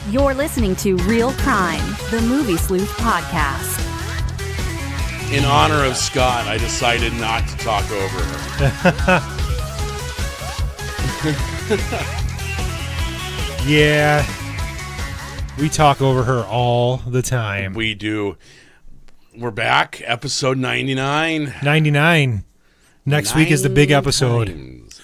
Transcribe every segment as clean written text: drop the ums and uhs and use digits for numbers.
You're listening to Real Crime, the Movie Sleuth podcast. In honor of Scott, I decided not to talk over her. Yeah. We talk over her all the time. We do. We're back, episode 99. 99. Next week is the big episode.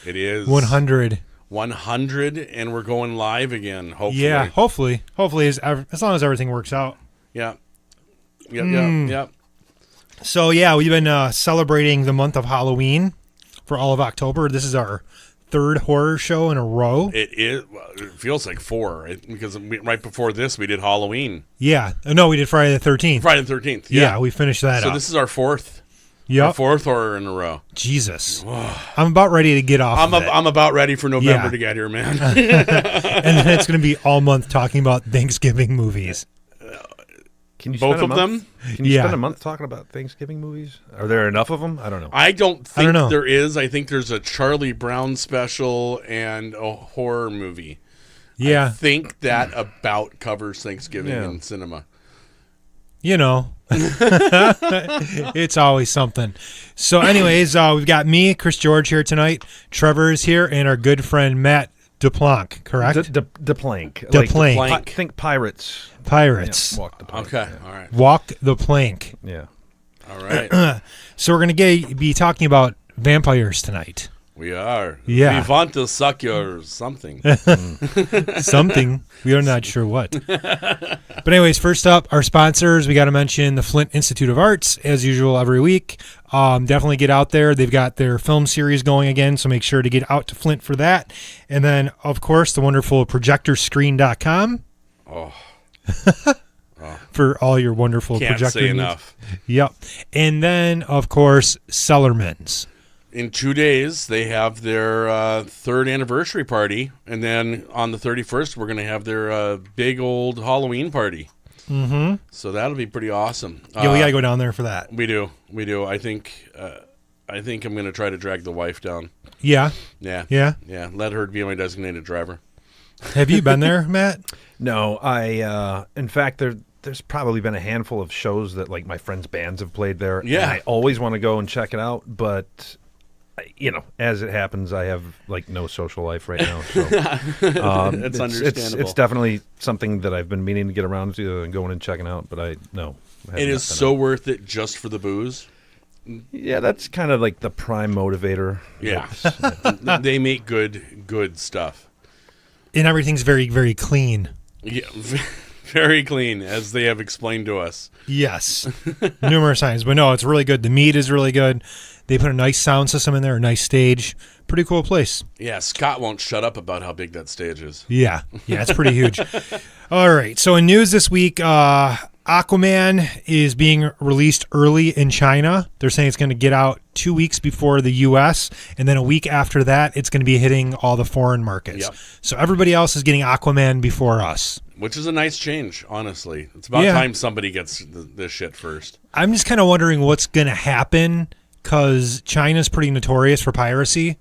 It is. 100. 100, and we're going live again, hopefully. Yeah, hopefully. Hopefully, as long as everything works out. Yeah. Yep. So, yeah, we've been celebrating the month of Halloween for all of October. This is our third horror show in a row. It is. Well, it feels like four, because right before this, we did Halloween. Yeah. No, we did Friday the 13th. Friday the 13th, yeah. We finished that up. So this is our fourth. Yep. Our fourth horror in a row. Jesus. I'm about ready to get off of it. I'm about ready for November to get here, man. And then it's going to be all month talking about Thanksgiving movies. Can you Both of them? Can you spend a month talking about Thanksgiving movies? Are there enough of them? I don't know. I don't think know. there is. I think there's a Charlie Brown special and a horror movie. Yeah. I think that about covers Thanksgiving in cinema. You know, it's always something. So anyways, we've got me, Chris George, here tonight. Trevor is here, and our good friend Matt DePlank, correct? DePlank. DePlank. Think pirates. Pirates. Yeah, walk the plank. Okay, all right. Walk the plank. Yeah. All right. So we're going to be talking about vampires tonight. We are. Yeah. We want to suck your something. Something. We are not sure what. But anyways, first up, our sponsors. We got to mention the Flint Institute of Arts, as usual, every week. Definitely get out there. They've got their film series going again, so make sure to get out to Flint for that. And then, of course, the wonderful projectorscreen.com. For all your wonderful Can't projector say needs. enough. Yep. And then, of course, Cellarman's. In 2 days, they have their third anniversary party, and then on the 31st, we're going to have their big old Halloween party. Mm-hmm. So that'll be pretty awesome. Yeah, we got to go down there for that. We do. I think I'm going to try to drag the wife down. Yeah. Yeah. Let her be my designated driver. Have you been there, Matt? No, in fact, there's probably been a handful of shows that like my friends' bands have played there. Yeah. And I always want to go and check it out, but as it happens, I have like no social life right now. So It's understandable. It's definitely something that I've been meaning to get around to and going and checking out, but I It is so worth it just for the booze. Yeah, that's kind of like the prime motivator. Yeah. They make good stuff. And everything's very, very clean. Yeah, very clean, as they have explained to us. Yes. Numerous times. But no, it's really good. The meat is really good. They put a nice sound system in there, a nice stage. Pretty cool place. Yeah, Scott won't shut up about how big that stage is. Yeah, it's pretty huge. All right, so in news this week, Aquaman is being released early in China. They're saying it's going to get out 2 weeks before the U.S., and then a week after that, it's going to be hitting all the foreign markets. Yep. So everybody else is getting Aquaman before us. Which is a nice change, honestly. It's about time somebody gets this shit first. I'm just kind of wondering what's going to happen, because China's pretty notorious for piracy.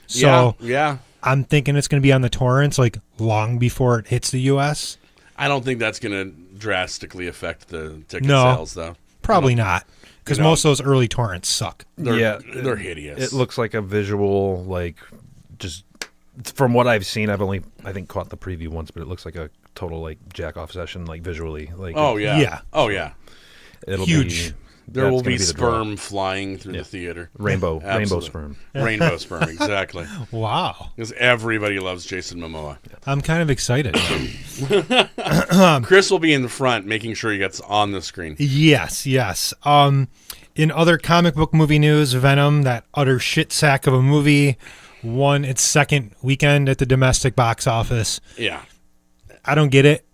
So yeah. I'm thinking it's going to be on the torrents like long before it hits the U.S. I don't think that's going to drastically affect the ticket sales, though. Probably not, because most of those early torrents suck. They're hideous. It looks like a visual, like, just from what I've seen. I've only, I think, caught the preview once, but it looks like a total like jack off session, like visually. Like, oh yeah. It'll huge. Be, there will be the sperm flying through the theater. Rainbow sperm. Rainbow sperm, exactly. Wow. Because everybody loves Jason Momoa. I'm kind of excited. Chris will be in the front, making sure he gets on the screen. Yes. In other comic book movie news, Venom, that utter shit sack of a movie, won its second weekend at the domestic box office. Yeah. I don't get it.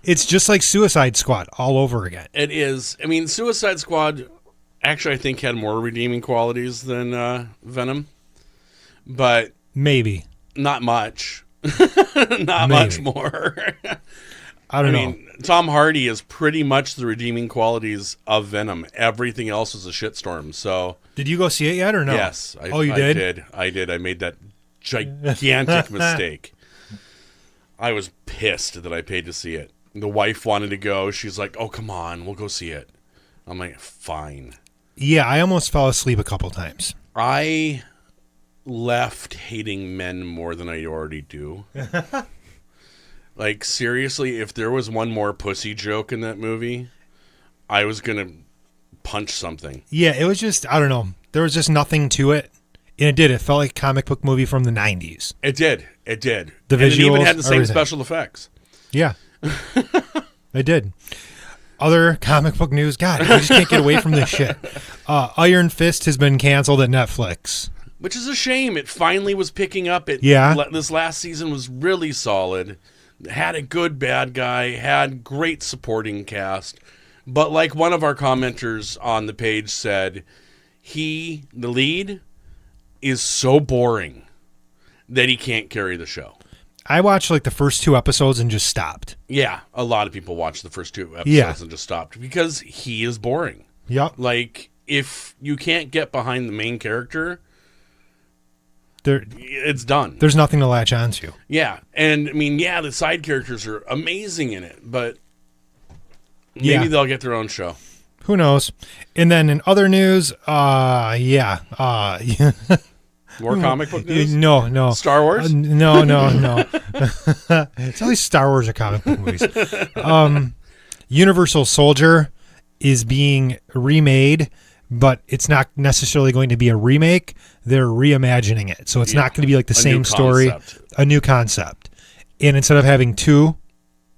It's just like Suicide Squad all over again. It is. I mean, Suicide Squad actually, I think, had more redeeming qualities than Venom. But maybe. Not much. Not much more. I don't know. mean, Tom Hardy is pretty much the redeeming qualities of Venom. Everything else is a shitstorm. So, did you go see it yet or no? Yes. You did? I did. I made that gigantic mistake. I was pissed that I paid to see it. The wife wanted to go. She's like, "Oh, come on, we'll go see it." I'm like, "Fine." Yeah, I almost fell asleep a couple times. I left hating men more than I already do. Like, seriously, if there was one more pussy joke in that movie, I was going to punch something. Yeah, it was just, I don't know. There was just nothing to it. And it did. It felt like a comic book movie from the 90s. It did. It did. The and it even visuals, had the same everything. special effects. Yeah. It did. Other comic book news. God, we just can't get away from this shit. Iron Fist has been canceled at Netflix. Which is a shame. It finally was picking up. This last season was really solid. Had a good bad guy. Had great supporting cast. But like one of our commenters on the page said, the lead, is so boring that he can't carry the show. I watched like the first 2 episodes and just stopped. Yeah, a lot of people watched the first 2 episodes and just stopped because he is boring. Yep. Like, if you can't get behind the main character, it's done. There's nothing to latch onto. Yeah, and I mean, the side characters are amazing in it, but maybe they'll get their own show. Who knows? And then in other news, More comic book news? No. Star Wars? No. It's at least Star Wars are comic book movies. Universal Soldier is being remade, but it's not necessarily going to be a remake. They're reimagining it. So it's not going to be like the same story, a new concept. And instead of having 2,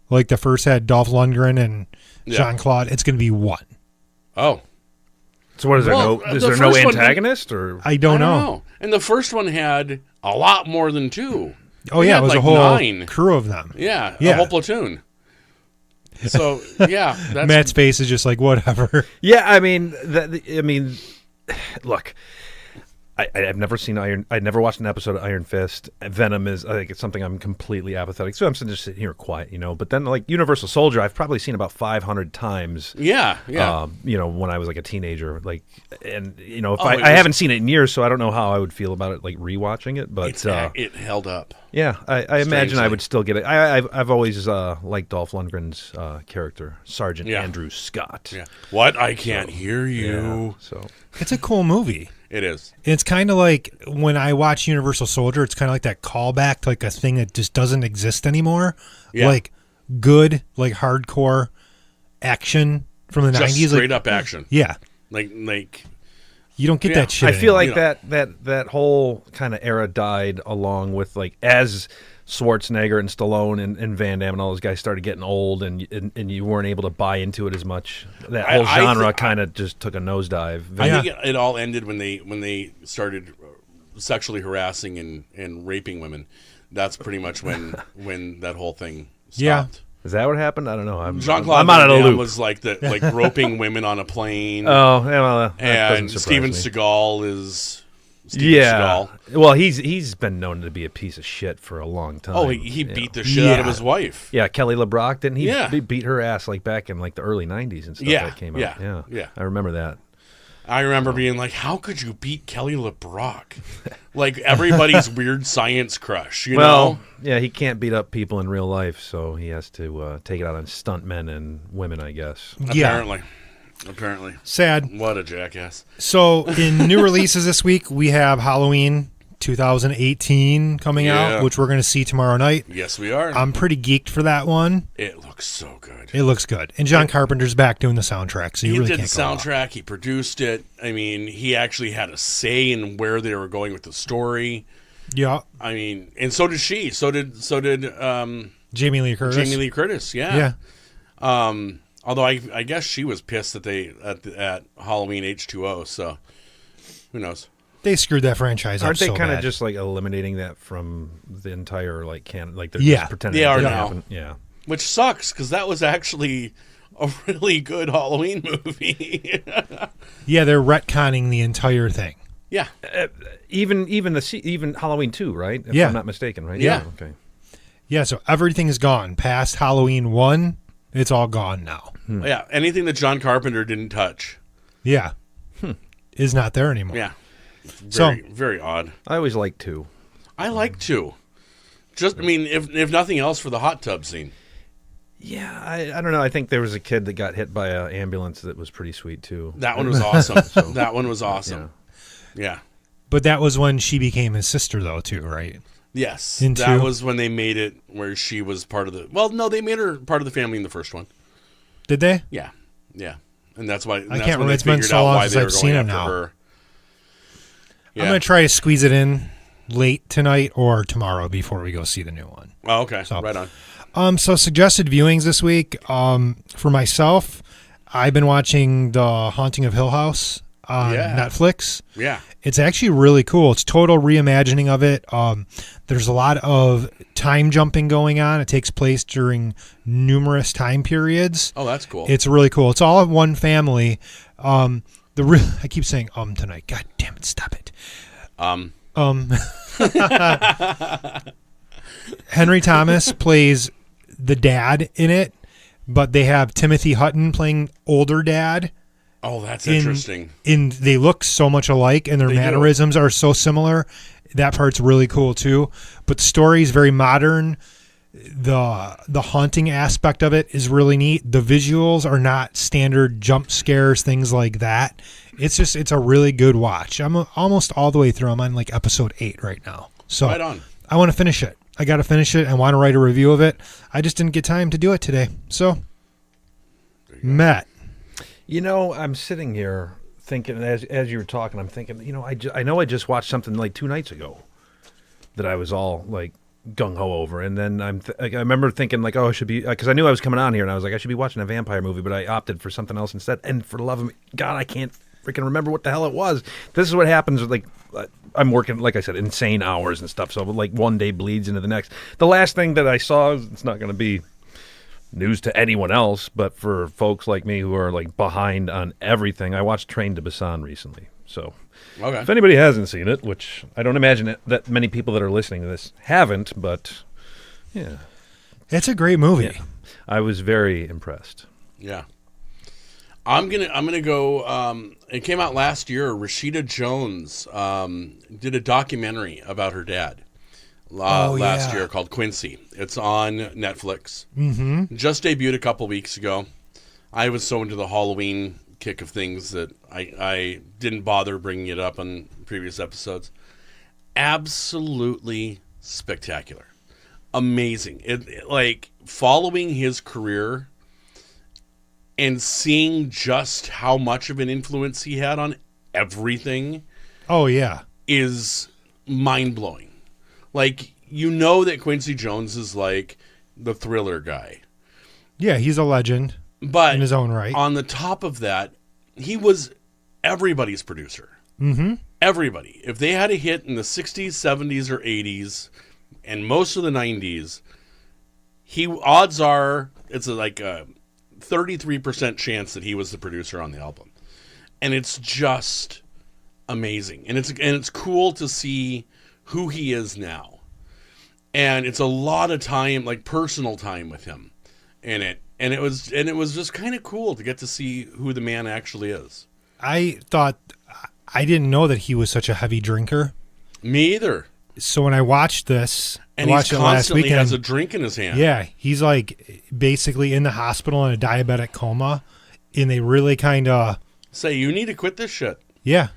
like the first had Dolph Lundgren and Jean-Claude, it's going to be 1. Oh. So what is there? Is there no antagonist, or I don't know. And the first one had a lot more than 2. Oh yeah, it was like a whole 9. crew of them. Yeah, a whole platoon. So that's Matt's face is just like whatever. Yeah, I mean, look, I've never seen I've never watched an episode of Iron Fist. Venom is, I think it's something I'm completely apathetic. So I'm just sitting here quiet, But then like Universal Soldier, I've probably seen about 500 times. Yeah. When I was like a teenager, if I haven't seen it in years, so I don't know how I would feel about it, like rewatching it. But it held up. Yeah, I imagine I would still get it. I've always liked Dolph Lundgren's character, Sergeant Andrew Scott. Yeah. What? I can't hear you. Yeah, so It's a cool movie. It is. It's kind of like when I watch Universal Soldier, it's kind of like that callback to like a thing that just doesn't exist anymore. Yeah. Like good, like hardcore action from the Just 90s. straight up action. Yeah. Like you don't get that shit I feel anymore. like that whole kind of era died along with like as Schwarzenegger and Stallone and Van Damme and all those guys started getting old and you weren't able to buy into it as much. That whole genre kind of just took a nosedive. I think it all ended when they started sexually harassing and raping women. That's pretty much when that whole thing stopped. Yeah. Is that what happened? I don't know. Jean-Claude I'm out of the Van Damme loop. was like roping women on a plane. Oh, yeah, well, that and doesn't Steven surprise me. Seagal is Steven Seagal. Well, he's been known to be a piece of shit for a long time. Oh, he beat the shit out of his wife. Yeah, Kelly LeBrock, didn't he? Yeah. He beat her ass like back in like the early 90s and stuff that came out. Yeah. I remember that. I remember being like, how could you beat Kelly LeBrock? Like everybody's weird science crush, you know? Yeah, he can't beat up people in real life, so he has to take it out on stuntmen and women, I guess. Apparently. Sad. What a jackass. So in new releases this week, we have Halloween 2018 coming out, which we're going to see tomorrow night. Yes, we are. I'm pretty geeked for that one. It looks so good. It looks good. And John Carpenter's back doing the soundtrack, so you really can't go wrong. He did the soundtrack. He produced it. I mean, he actually had a say in where they were going with the story. Yeah. I mean, and so did she. So did Jamie Lee Curtis. Jamie Lee Curtis, yeah. Although I guess she was pissed that they at Halloween H2O, so who knows? They screwed that franchise up. Aren't they so kind of bad. just like eliminating that from the entire like canon? Like they're just pretending they are it didn't now. happen? Yeah. Which sucks because that was actually a really good Halloween movie. Yeah, they're retconning the entire thing. Yeah. Even Halloween 2, right? If I'm not mistaken, right? Yeah. Okay. Yeah, so everything is gone. Past Halloween 1, it's all gone now. Yeah. Anything that John Carpenter didn't touch. Yeah. Is not there anymore. Yeah. Very odd. I always liked 2. I like 2. Just, I mean, if nothing else, for the hot tub scene. Yeah, I don't know. I think there was a kid that got hit by an ambulance that was pretty sweet too. That one was awesome. That one was awesome. Yeah. But that was when she became his sister, though, too, right? Yes. In that two? was when they made it where she was part of the... Well, no, they made her part of the family in the first one. Did they? Yeah. Yeah. And that's why... I can't remember. It's been so long since I've seen it now. Yeah. I'm going to try to squeeze it in late tonight or tomorrow before we go see the new one. Oh, okay. So, right on. So suggested viewings this week. For myself, I've been watching The Haunting of Hill House on Netflix. Yeah. It's actually really cool. It's total reimagining of it. There's a lot of time jumping going on. It takes place during numerous time periods. Oh, that's cool. It's really cool. It's all of one family. I keep saying tonight. God damn it, stop it. Henry Thomas plays the dad in it, but they have Timothy Hutton playing older dad. Oh, that's interesting. They look so much alike, and their mannerisms are so similar. That part's really cool too. But the story is very modern. The haunting aspect of it is really neat. The visuals are not standard jump scares, things like that. It's a really good watch. I'm almost all the way through. I'm on like episode 8 right now. So right on. I want to finish it. I got to finish it and want to write a review of it. I just didn't get time to do it today. So, Matt. I'm sitting here thinking, as you were talking, I'm thinking, I know I just watched something like 2 nights ago that I was all like gung-ho over. And then I remember thinking like, I should be, because I knew I was coming on here and I was like, I should be watching a vampire movie, but I opted for something else instead. And for the love of God, I can't freaking remember what the hell it was. This is what happens with, like, I'm working, like I said, insane hours and stuff. So like one day bleeds into the next. The last thing that I saw, it's not going to be news to anyone else, but for folks like me who are like behind on everything, I watched Train to Busan recently. So if anybody hasn't seen it, which I don't imagine that many people that are listening to this haven't, but yeah. It's a great movie. Yeah. I was very impressed. Yeah. I'm gonna go. It came out last year. Rashida Jones did a documentary about her dad last year called Quincy. It's on Netflix. Mm-hmm. Just debuted a couple weeks ago. I was so into the Halloween kick of things that I didn't bother bringing it up on previous episodes. Absolutely spectacular, amazing. It like following his career and seeing just how much of an influence he had on everything. Oh, yeah. Is mind-blowing. Like, that Quincy Jones is like the Thriller guy. Yeah, he's a legend in his own right. On the top of that, he was everybody's producer. Mm-hmm. Everybody. If they had a hit in the 60s, 70s, or 80s, and most of the 90s, odds are it's like a 33% chance that he was the producer on the album. And it's just amazing. And it's cool to see who he is now. And it's a lot of time, like personal time with him in it. And it was just kind of cool to get to see who the man actually is. I didn't know that he was such a heavy drinker. Me either. So when I watched this, and he constantly has a drink in his hand. Yeah, he's like basically in the hospital in a diabetic coma, and they really kind of say, you need to quit this shit. Yeah.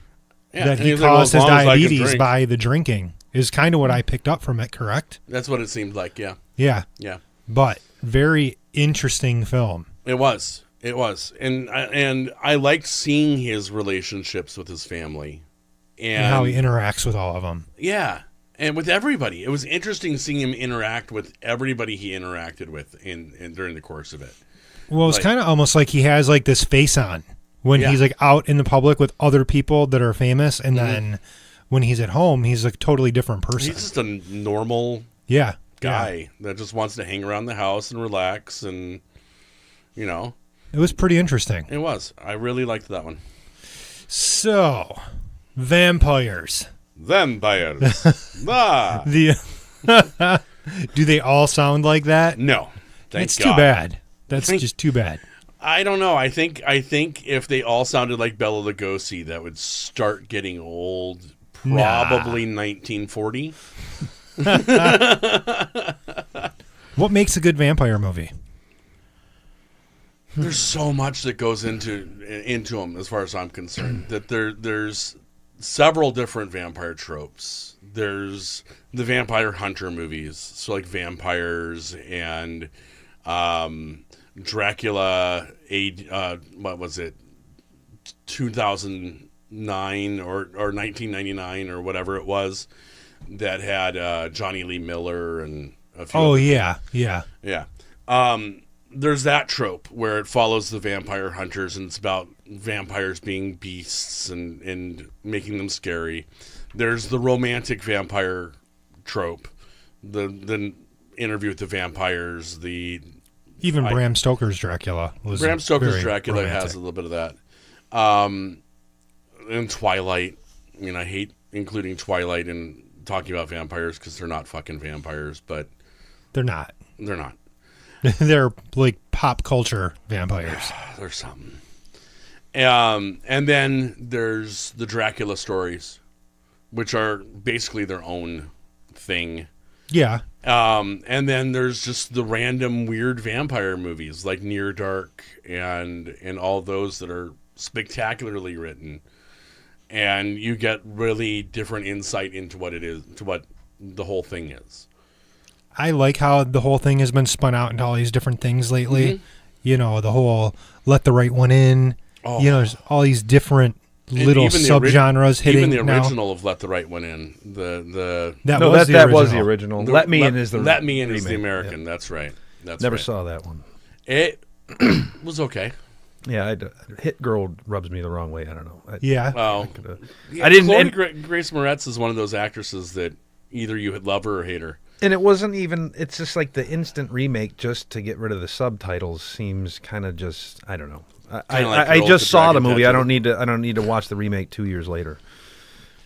That he caused his diabetes by the drinking is kind of what I picked up from it, correct? That's what it seemed like, yeah. Yeah. Yeah. But very interesting film. It was. And I liked seeing his relationships with his family. And how he interacts with all of them. Yeah. And with everybody. It was interesting seeing him interact with everybody he interacted with in during the course of it. Well, it's kind of almost like he has like this face on when he's like out in the public with other people that are famous, and then when he's at home, he's like a totally different person. He's just a normal guy that just wants to hang around the house and relax, and It was pretty interesting. It was. I really liked that one. So, vampires. Ah. Do they all sound like that? No. It's too bad. That's just too bad. I don't know. I think if they all sounded like Bela Lugosi, that would start getting old. Probably 1940. What makes a good vampire movie? There's so much that goes into them, as far as I'm concerned. That there's several different vampire tropes. There's the vampire hunter movies, so like Vampires and Dracula. What was it? 2009 or 1999 or whatever it was, that had Johnny Lee Miller and a few. Oh yeah. There's that trope where it follows the vampire hunters and it's about vampires being beasts and making them scary. There's the romantic vampire trope, the Interview with the Vampires, Bram Stoker's Dracula was Bram Stoker's Dracula romantic. has a little bit of that. And Twilight. I mean, I hate including Twilight in talking about vampires because they're not fucking vampires, but They're not. They're like pop culture vampires. There's something. And then there's the Dracula stories, which are basically their own thing. Yeah. And then there's just the random weird vampire movies like Near Dark and all those that are spectacularly written. And you get really different insight into what it is, to what the whole thing is. I like how the whole thing has been spun out into all these different things lately. Mm-hmm. You know, the whole Let the Right One In. Oh. You know, there's all these different little subgenres hitting. Even the original now. of Let the Right One In. That was the original. Let Me In is the American. Yeah. That's right. Never saw that one. It was okay. Yeah, Hit Girl rubs me the wrong way. I don't know. I didn't. Grace Moretz is one of those actresses that either you love her or hate her. And it wasn't even. It's just like the instant remake just to get rid of the subtitles seems kind of just. I don't know. I just saw the movie. I don't need to watch the remake 2 years later.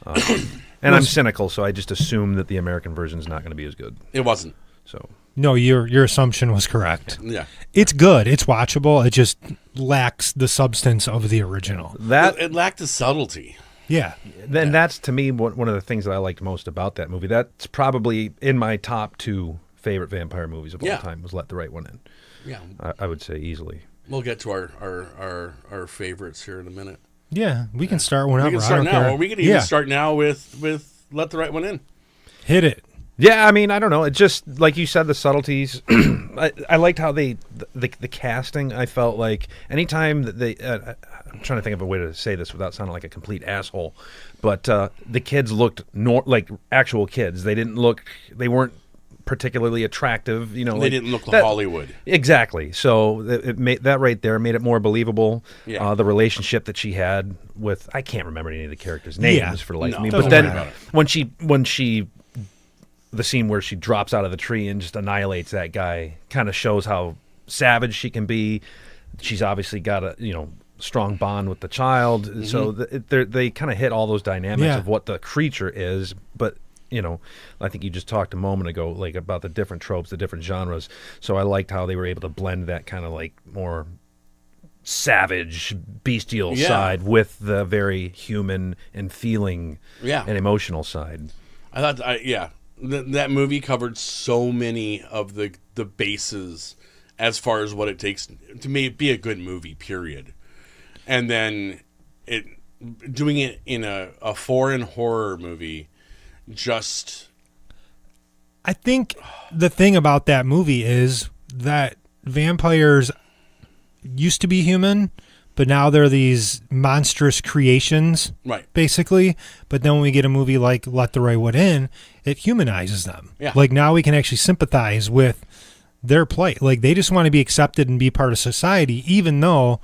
And I'm cynical, so I just assume that the American version is not going to be as good. It wasn't. So no, your assumption was correct. Yeah, it's good. It's watchable. It just lacks the substance of the original. It lacked the subtlety. Yeah. Then that's, to me, one of the things that I liked most about that movie. That's probably in my top 2 favorite vampire movies of all time, was Let the Right One In. Yeah. I would say easily. We'll get to our favorites here in a minute. Yeah, we can start whenever. We can start now. Or we can even start now with Let the Right One In. Hit it. Yeah, I mean, I don't know. It just, like you said, the subtleties. I liked how the casting. I felt like anytime that they, I'm trying to think of a way to say this without sounding like a complete asshole, but the kids looked like actual kids. They weren't particularly attractive. You know, they didn't look like Hollywood. Exactly. So it made that right there made it more believable. Yeah. The relationship that she had with, I can't remember any of the characters' names for the life of me. But then when she the scene where she drops out of the tree and just annihilates that guy kind of shows how savage she can be. She's obviously got a strong bond with the child, mm-hmm. So they kind of hit all those dynamics of what the creature is. But I think you just talked a moment ago like about the different tropes, the different genres. So I liked how they were able to blend that kind of like more savage, bestial side with the very human and feeling and emotional side. I thought, that movie covered so many of the bases as far as what it takes to be a good movie, period. And then doing it in a foreign horror movie, I think the thing about that movie is that vampires used to be human, but now they're these monstrous creations, right? Basically. But then when we get a movie like Let the Right One In, it humanizes them. Yeah. Like now we can actually sympathize with their plight. Like they just want to be accepted and be part of society, even though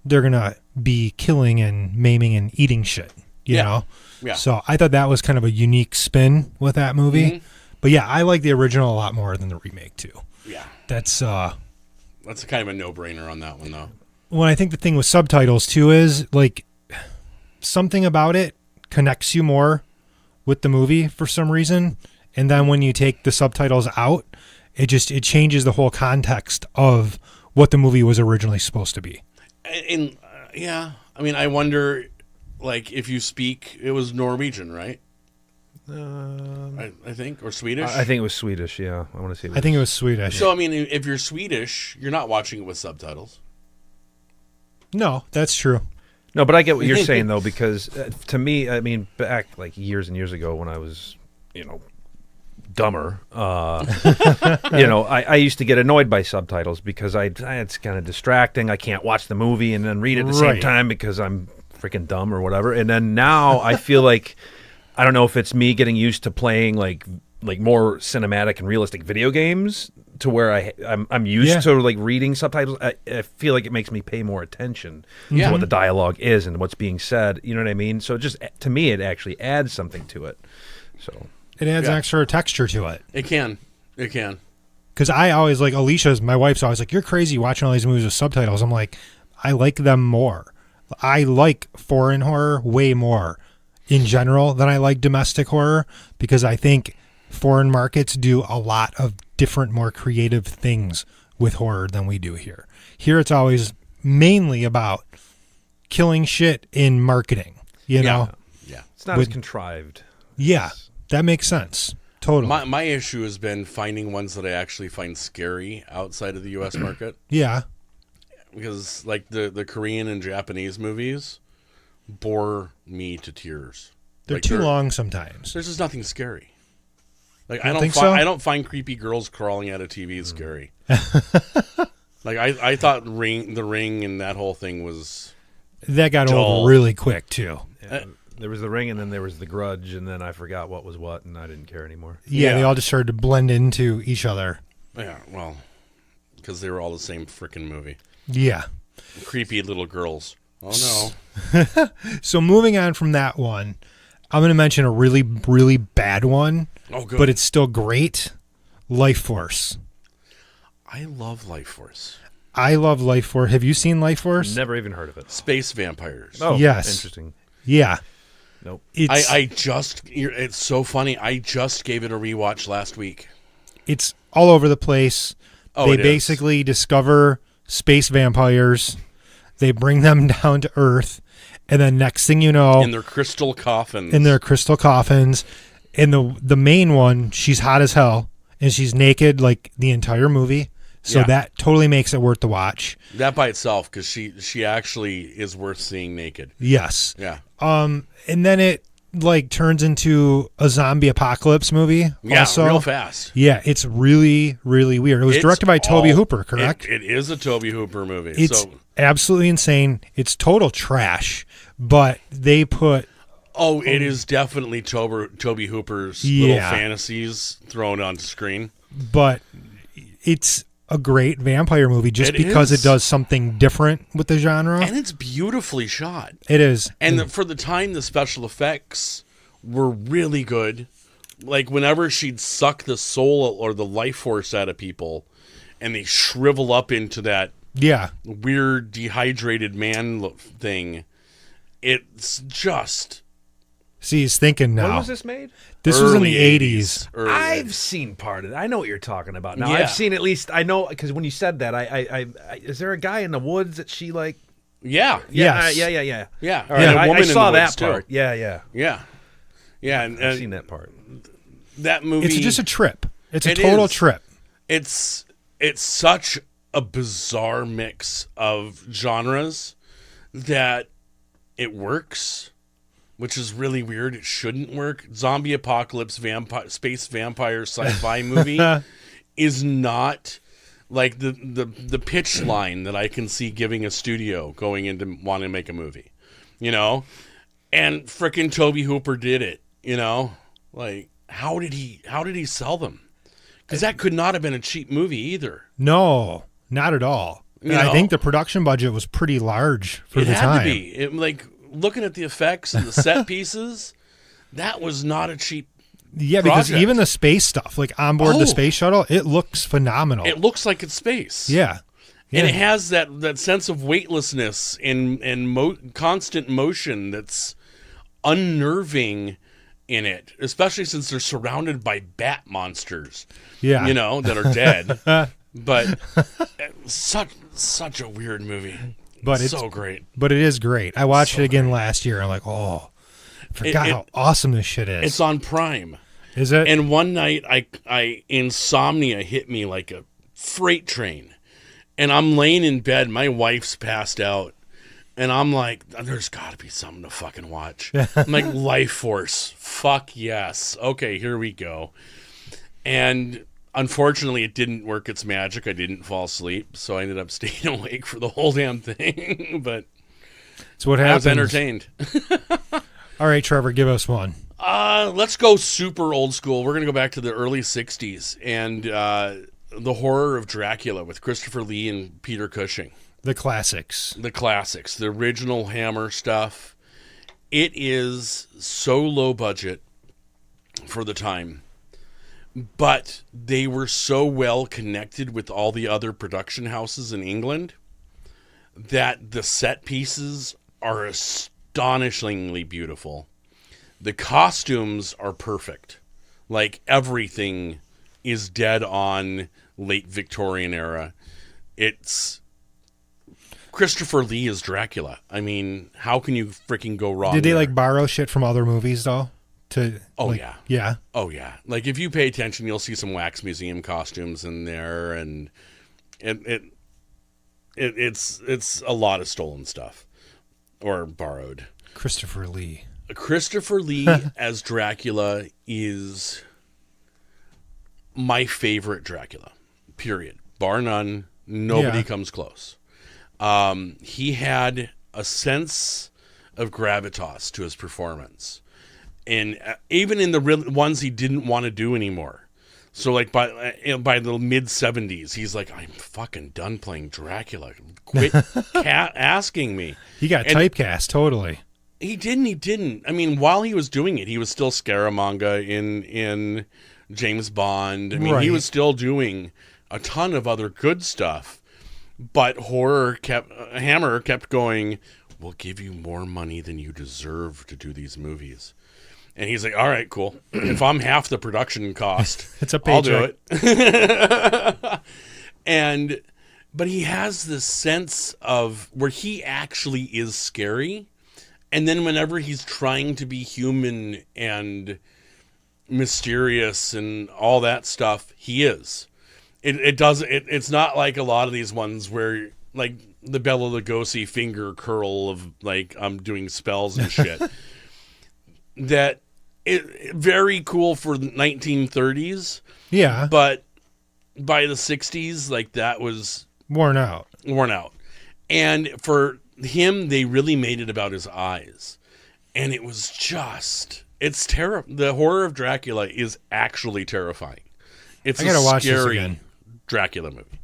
they're gonna be killing and maiming and eating shit. You know. Yeah. So I thought that was kind of a unique spin with that movie. Mm-hmm. But yeah, I like the original a lot more than the remake too. Yeah. That's kind of a no-brainer on that one though. Well, I think the thing with subtitles too is like something about it connects you more with the movie for some reason, and then when you take the subtitles out, it changes the whole context of what the movie was originally supposed to be. And I mean, I wonder, like, if you speak, it was Norwegian, right? I think, or Swedish. I think it was Swedish. Yeah, I want to say. I think it was Swedish. So I mean, if you're Swedish, you're not watching it with subtitles. No, that's true. No, but I get what you're saying though, because to me, I mean, back like years and years ago when I was, dumber, I used to get annoyed by subtitles because it's kind of distracting. I can't watch the movie and then read at the same time because I'm freaking dumb or whatever. And then now I feel like, I don't know if it's me getting used to playing like more cinematic and realistic video games to where I'm used to like reading subtitles. I feel like it makes me pay more attention to what the dialogue is and what's being said. You know what I mean? So just to me, it actually adds something to it. So it adds extra texture to it. It can. Because I always like my wife's always like, you're crazy watching all these movies with subtitles. I'm like, I like them more. I like foreign horror way more in general than I like domestic horror because I think foreign markets do a lot of different, more creative things with horror than we do here. Here it's always mainly about killing shit in marketing, you know? Yeah. It's not as contrived. Yeah, that makes sense. Totally. My issue has been finding ones that I actually find scary outside of the U.S. market. Yeah. Because like the Korean and Japanese movies bore me to tears. They're too long sometimes. There's just nothing scary. Like I don't find creepy girls crawling out of TV scary. Like I thought the Ring and that whole thing was that got dull. old really quick too. Yeah, there was The Ring and then there was The Grudge and then I forgot what was what and I didn't care anymore. Yeah, they all just started to blend into each other. Yeah, well, because they were all the same freaking movie. Yeah. Creepy little girls. Oh no. So moving on from that one, I'm going to mention a really, really bad one. Oh, good. But it's still great. Life Force. I love Life Force. Have you seen Life Force? Never even heard of it. Space vampires. Oh, yes. Interesting. Yeah. Nope. It's so funny. I just gave it a rewatch last week. It's all over the place. Oh, they basically discover space vampires. They bring them down to Earth. And then next thing you know... In their crystal coffins. And the main one, she's hot as hell. And she's naked like the entire movie. So that totally makes it worth the watch. That by itself, because she actually is worth seeing naked. Yes. Yeah. And then it like turns into a zombie apocalypse movie. Yeah, also. Real fast. Yeah, it's really, really weird. It was directed by Tobe Hooper, correct? It is a Tobe Hooper movie. It's absolutely insane. It's total trash, but they put... Oh, it is definitely Tobe Hooper's little fantasies thrown onto screen. But it's a great vampire movie just because it does something different with the genre. And it's beautifully shot. It is. And for the time, the special effects were really good. Like whenever she'd suck the soul or the life force out of people and they shrivel up into that weird dehydrated man thing, it's just... See, he's thinking now. When was this made? This was in the 80s. I've seen part of it. I know what you're talking about now. I've seen at least, I know, because when you said that, I is there a guy in the woods that she like... Yeah. Yes. Yeah. All right, I saw that part. Too. Yeah. And I've seen that part. That movie... It's just a trip. It's a total trip. It's such a bizarre mix of genres that it works... Which is really weird. It shouldn't work. Zombie apocalypse, space vampire, sci-fi movie is not like the pitch line that I can see giving a studio going into wanting to make a movie, you know. And frickin' Tobe Hooper did it, you know. Like how did he sell them? Because that could not have been a cheap movie either. No, not at all. And I think the production budget was pretty large for the time. It had to be. Looking at the effects and the set pieces, that was not a cheap because even the space stuff, like onboard the space shuttle, it looks phenomenal. It looks like it's space. Yeah. And it has that sense of weightlessness and constant motion that's unnerving in it, especially since they're surrounded by bat monsters, you know, that are dead. But such a weird movie. But it's so great. But it is great. I watched it again last year. I'm like, Forgot how awesome this shit is. It's on Prime. Is it? And one night, I insomnia hit me like a freight train. And I'm laying in bed. My wife's passed out. And I'm like, there's got to be something to fucking watch. I'm like, Life Force. Fuck yes. Okay, here we go. And unfortunately, it didn't work its magic. I didn't fall asleep. So I ended up staying awake for the whole damn thing. But it's what happens. I was entertained. All right, Trevor, give us one. Let's go super old school. We're going to go back to the early 60s and the horror of Dracula with Christopher Lee and Peter Cushing. The classics. The original Hammer stuff. It is so low budget for the time, but they were so well connected with all the other production houses in England that the set pieces are astonishingly beautiful. The costumes are perfect. Like, everything is dead on late Victorian era. It's Christopher Lee as Dracula. I mean, how can you freaking go wrong? Did they there? like borrow shit from other movies though? Yeah. Oh yeah. Like, if you pay attention, you'll see some wax museum costumes in there, and it's a lot of stolen stuff or borrowed. Christopher Lee as Dracula is my favorite Dracula, period. Bar none. Nobody comes close. He had a sense of gravitas to his performance. And even in the real ones he didn't want to do anymore. So like by the mid 70s, he's like, I'm fucking done playing Dracula. Quit asking me. He got typecast totally. He didn't. I mean, while he was doing it, he was still Scaramanga in James Bond. I mean, he was still doing a ton of other good stuff. But Hammer kept going, we'll give you more money than you deserve to do these movies. And he's like, all right, cool. If I'm half the production cost, it's a I'll do it. But he has this sense of where he actually is scary. And then whenever he's trying to be human and mysterious and all that stuff, he is. It's not like a lot of these ones where, like, the Bela Lugosi finger curl of, like, I'm doing spells and shit. That very cool for the 1930s. Yeah. But by the 60s, like, that was worn out. And for him, they really made it about his eyes. And it was just, it's terrible. The horror of Dracula is actually terrifying. It's a scary Dracula movie.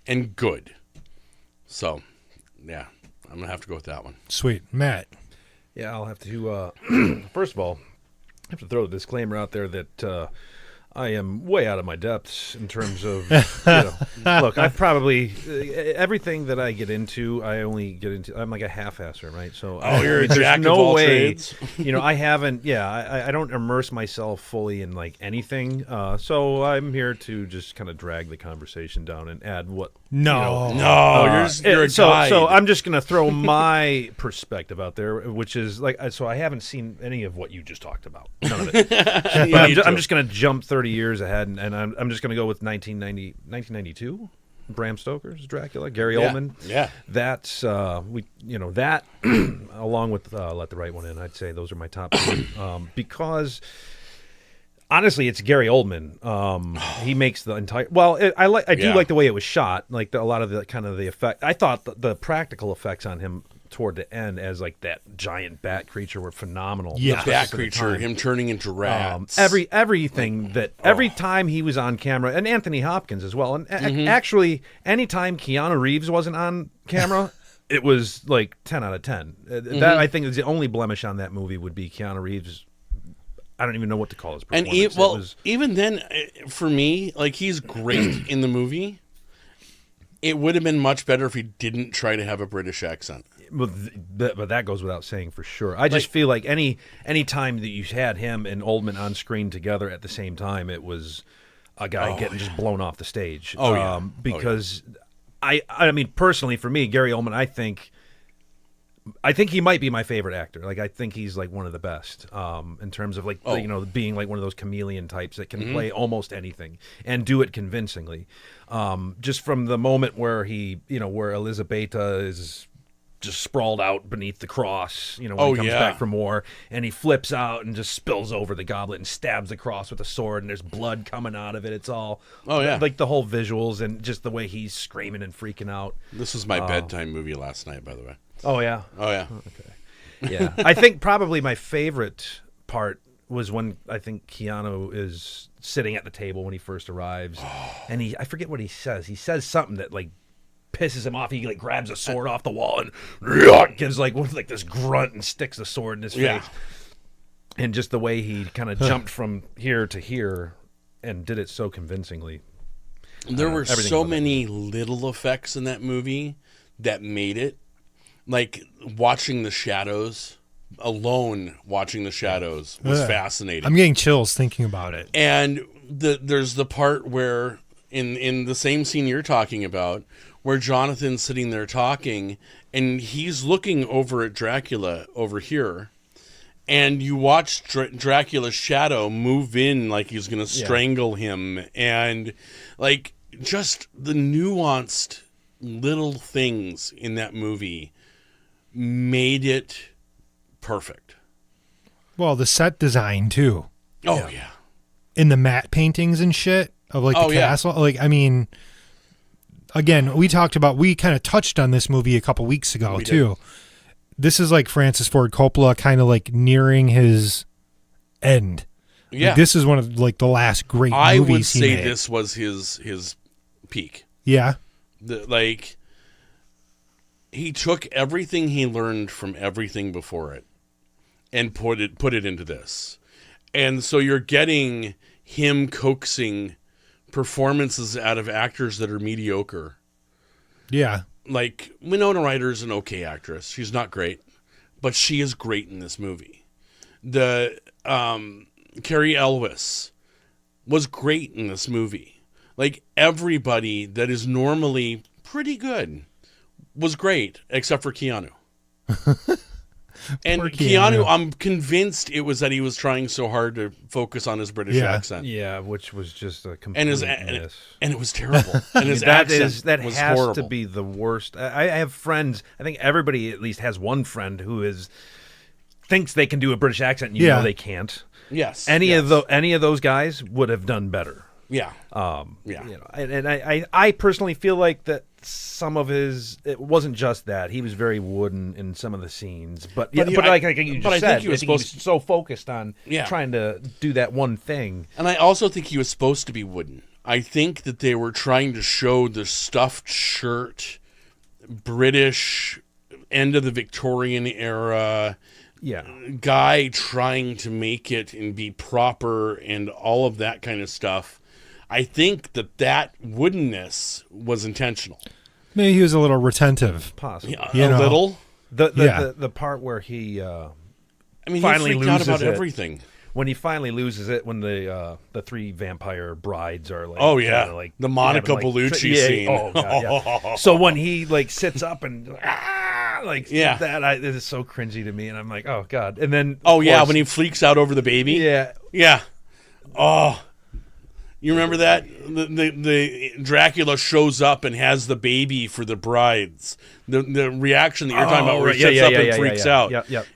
And good. So, yeah, I'm going to have to go with that one. Sweet. Matt. Yeah, I'll have to, first of all, I have to throw a disclaimer out there that I am way out of my depths in terms of, look, I've probably, everything that I get into, I'm like a half-asser, right? So you're a jack of all trades. I haven't, I don't immerse myself fully in like anything. So I'm here to just kind of drag the conversation down and add what. You're a guide. So I'm just going to throw my perspective out there, which is like, so I haven't seen any of what you just talked about. None of it. But I'm just going to jump 30 years ahead, and I'm just going to go with 1992, Bram Stoker's Dracula, Gary Oldman. Yeah, that's that along with Let the Right One In. I'd say those are my top two because honestly, it's Gary Oldman. He makes the entire. Well, I do like the way it was shot, like a lot of the kind of the effect. I thought the practical effects on him toward the end as like that giant bat creature were phenomenal. Yeah, bat creature, him turning into rats. Everything that every time he was on camera, and Anthony Hopkins as well. And actually, anytime Keanu Reeves wasn't on camera, it was like 10 out of 10. That I think is the only blemish on that movie would be Keanu Reeves. I don't even know what to call his performance. And even then, for me, like, he's great in the movie. It would have been much better if he didn't try to have a British accent. But that goes without saying for sure. I just feel like any time that you had him and Oldman on screen together at the same time, it was a guy getting just blown off the stage. Because I mean, personally, for me, Gary Oldman, I think I think he might be my favorite actor. Like, I think he's like one of the best in terms of like being like one of those chameleon types that can play almost anything and do it convincingly. Just from the moment where where Elizabeta is just sprawled out beneath the cross, when he comes back from war, and he flips out and just spills over the goblet and stabs the cross with a sword, and there's blood coming out of it. It's all like the whole visuals and just the way he's screaming and freaking out. This was my bedtime movie last night, by the way. Oh yeah. Oh yeah. Okay. Yeah. I think probably my favorite part was when I think Keanu is sitting at the table when he first arrives, and I forget what he says. He says something that like pisses him off. He like grabs a sword off the wall and gives like this grunt and sticks the sword in his face. And just the way he kind of jumped from here to here and did it so convincingly. There were so many little effects in that movie that made it. Like watching the shadows was fascinating. I'm getting chills thinking about it. And there's the part where in the same scene you're talking about, where Jonathan's sitting there talking, and he's looking over at Dracula over here, and you watch Dracula's shadow move in like he's going to strangle him, and like just the nuanced little things in that movie made it perfect. Well, the set design too. Oh yeah. In the matte paintings and shit of like the castle. Like, I mean, again, we kind of touched on this movie a couple weeks ago too. This is like Francis Ford Coppola kind of like nearing his end. Yeah. Like, this is one of like the last great movies he made. I would say this was his peak. Yeah. He took everything he learned from everything before it and put it into this. And so you're getting him coaxing performances out of actors that are mediocre. Yeah. Like Winona Ryder's an okay actress. She's not great, but she is great in this movie. The Carrie Elwes was great in this movie. Like everybody that is normally pretty good was great, except for Keanu. And Keanu, I'm convinced it was that he was trying so hard to focus on his British accent. Yeah, which was just a complete miss. And it was terrible. And his accent was has horrible. To be the worst. I have friends. I think everybody at least has one friend who thinks they can do a British accent, and you know they can't. Yes. Any of those guys would have done better. Yeah. I personally feel like that some of it wasn't just that. He was very wooden in some of the scenes, but like you just said, he was so focused on trying to do that one thing. And I also think he was supposed to be wooden. I think that they were trying to show the stuffed shirt, British, end of the Victorian era guy trying to make it and be proper and all of that kind of stuff. I think that woodenness was intentional. Maybe he was a little retentive. Possibly. A little. The part where he finally he freaked out about everything. When he finally loses it, when the three vampire brides are like, like the Monica Bellucci scene. Oh god, yeah. So when he like sits up and that is so cringy to me, and I'm like, oh god. And then when he freaks out over the baby. Yeah. Oh. You remember that? The Dracula shows up and has the baby for the brides. The reaction that you're talking about where he sits up and freaks out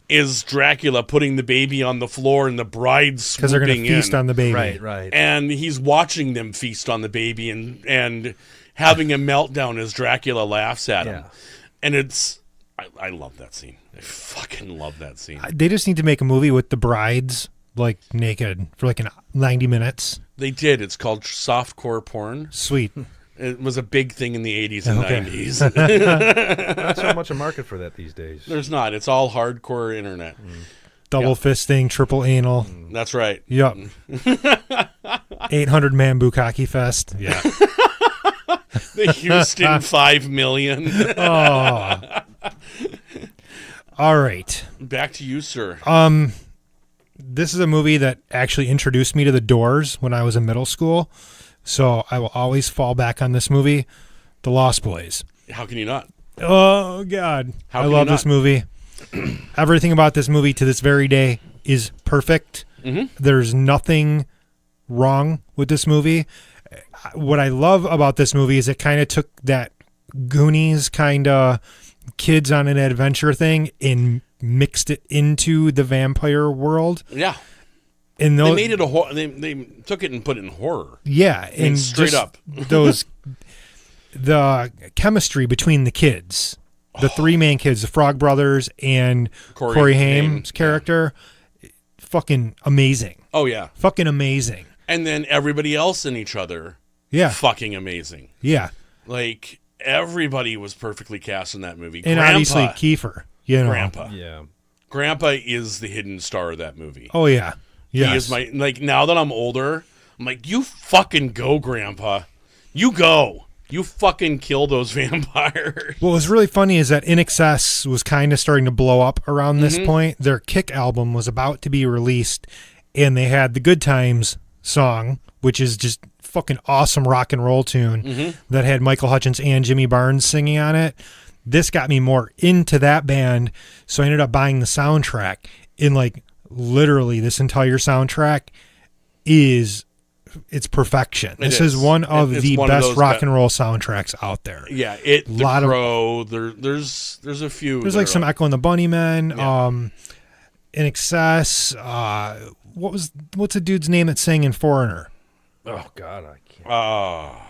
is Dracula putting the baby on the floor and the brides swooping in. Because they're going to feast on the baby. Right. And he's watching them feast on the baby and having a meltdown as Dracula laughs at him. And I love that scene. I fucking love that scene. They just need to make a movie with the brides like naked for like 90 minutes. They did. It's called softcore porn. Sweet. It was a big thing in the 80s and 90s. Not so much a market for that these days. There's not. It's all hardcore internet. Double fisting, triple anal. That's right. Yep. 800-man Bukkake Fest. Yeah. The Houston 5 million. Oh. All right. Back to you, sir. This is a movie that actually introduced me to The Doors when I was in middle school, so I will always fall back on this movie, The Lost Boys. How can you not? Oh, God. I love this movie. Everything about this movie to this very day is perfect. There's nothing wrong with this movie. What I love about this movie is it kind of took that Goonies kind of kids on an adventure thing and mixed it into the vampire world. Yeah. And they made it they took it and put it in horror. Yeah, and straight up. The chemistry between the kids, the three main kids, the Frog Brothers and Corey Haim's character, fucking amazing. Oh yeah. Fucking amazing. And then everybody else in each other. Yeah. Fucking amazing. Yeah. Like everybody was perfectly cast in that movie. And obviously Kiefer, Grandpa. Yeah. Grandpa is the hidden star of that movie. Oh yeah. Yes. He is now that I'm older, I'm like, you fucking go, Grandpa. You go. You fucking kill those vampires. What was really funny is that In Excess was kind of starting to blow up around this point. Their Kick album was about to be released, and they had the Good Times song, which is just fucking awesome rock and roll tune that had Michael Hutchence and Jimmy Barnes singing on it. This got me more into that band, so I ended up buying the soundtrack. In literally this entire soundtrack it's perfection. This is one of the best rock and roll soundtracks out there. Yeah, there's a few. There's some Echo and the Bunnymen, In Excess. What's a dude's name that sang in Foreigner? Oh God, I can't.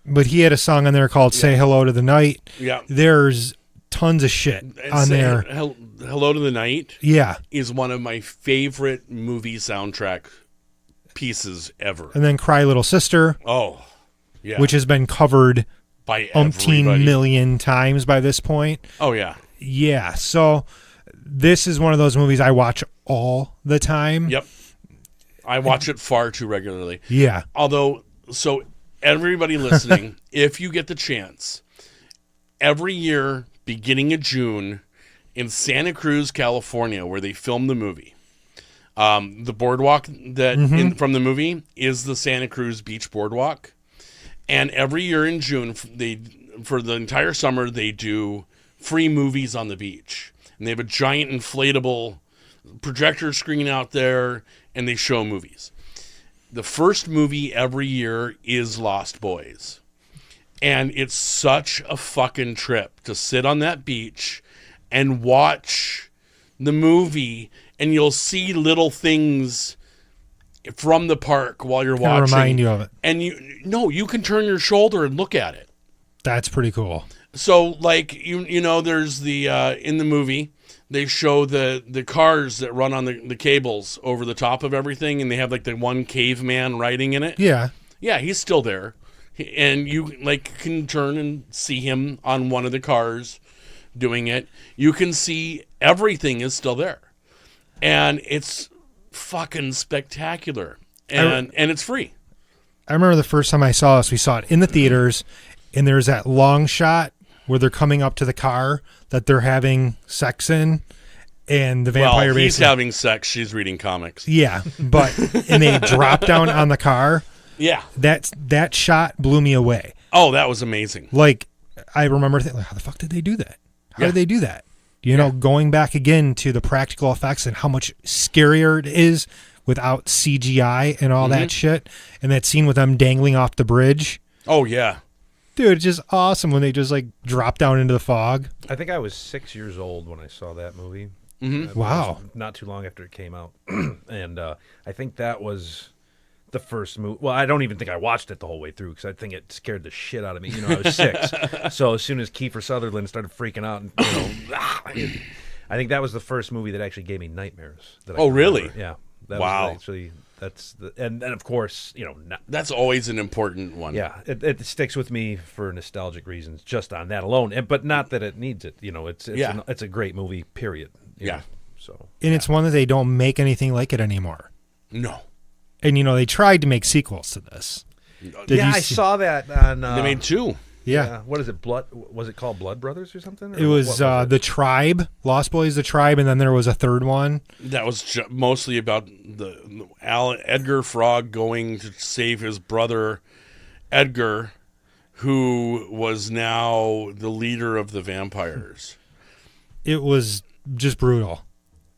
But he had a song on there called "Say Hello to the Night." Yeah, there's tons of shit on there. Hello to the Night. Yeah, is one of my favorite movie soundtrack pieces ever. And then Cry Little Sister. Oh, yeah, which has been covered by umpteen million times by this point. Oh yeah, yeah. So this is one of those movies I watch all the time. Yep, I watch it far too regularly. Yeah. Although, so everybody listening, if you get the chance, every year, beginning of June, in Santa Cruz, California, where they filmed the movie, the boardwalk that from the movie is the Santa Cruz Beach Boardwalk. And every year in June, for the entire summer, they do free movies on the beach. And they have a giant inflatable projector screen out there, and they show movies. The first movie every year is Lost Boys. And it's such a fucking trip to sit on that beach and watch the movie, and you'll see little things from the park while you're watching. Remind you of it. And you can turn your shoulder and look at it. That's pretty cool. So there's the in the movie they show the cars that run on the cables over the top of everything, and they have the one caveman riding in it. Yeah. Yeah, he's still there. And you can turn and see him on one of the cars doing it. You can see everything is still there. And it's fucking spectacular. And it's free. I remember the first time I saw this, we saw it in the theaters, and there's that long shot where they're coming up to the car that they're having sex in, and the vampire he's having sex, she's reading comics. Yeah, and they drop down on the car. Yeah. That shot blew me away. Oh, that was amazing. I remember thinking, how the fuck did they do that? How did they do that? Going back again to the practical effects and how much scarier it is without CGI and all that shit. And that scene with them dangling off the bridge. Oh, yeah. Dude, it's just awesome when they just drop down into the fog. I think I was 6 years old when I saw that movie. Wow. Not too long after it came out. And I think that was the first movie. Well, I don't even think I watched it the whole way through because I think it scared the shit out of me. I was 6. So as soon as Kiefer Sutherland started freaking out, and, I think that was the first movie that actually gave me nightmares. Really? Yeah. That wow. Was actually, and of course, that's always an important one. Yeah, it sticks with me for nostalgic reasons, just on that alone. But not that it needs it. It's a great movie. Period. Yeah. And it's one that they don't make anything like it anymore. No. And they tried to make sequels to this. I saw that on. They made 2. Yeah. What is it? Was it called Blood Brothers or something? It was The Tribe, Lost Boys, The Tribe, and then there was a third one. That was mostly about Edgar Frog going to save his brother Edgar, who was now the leader of the vampires. It was just brutal.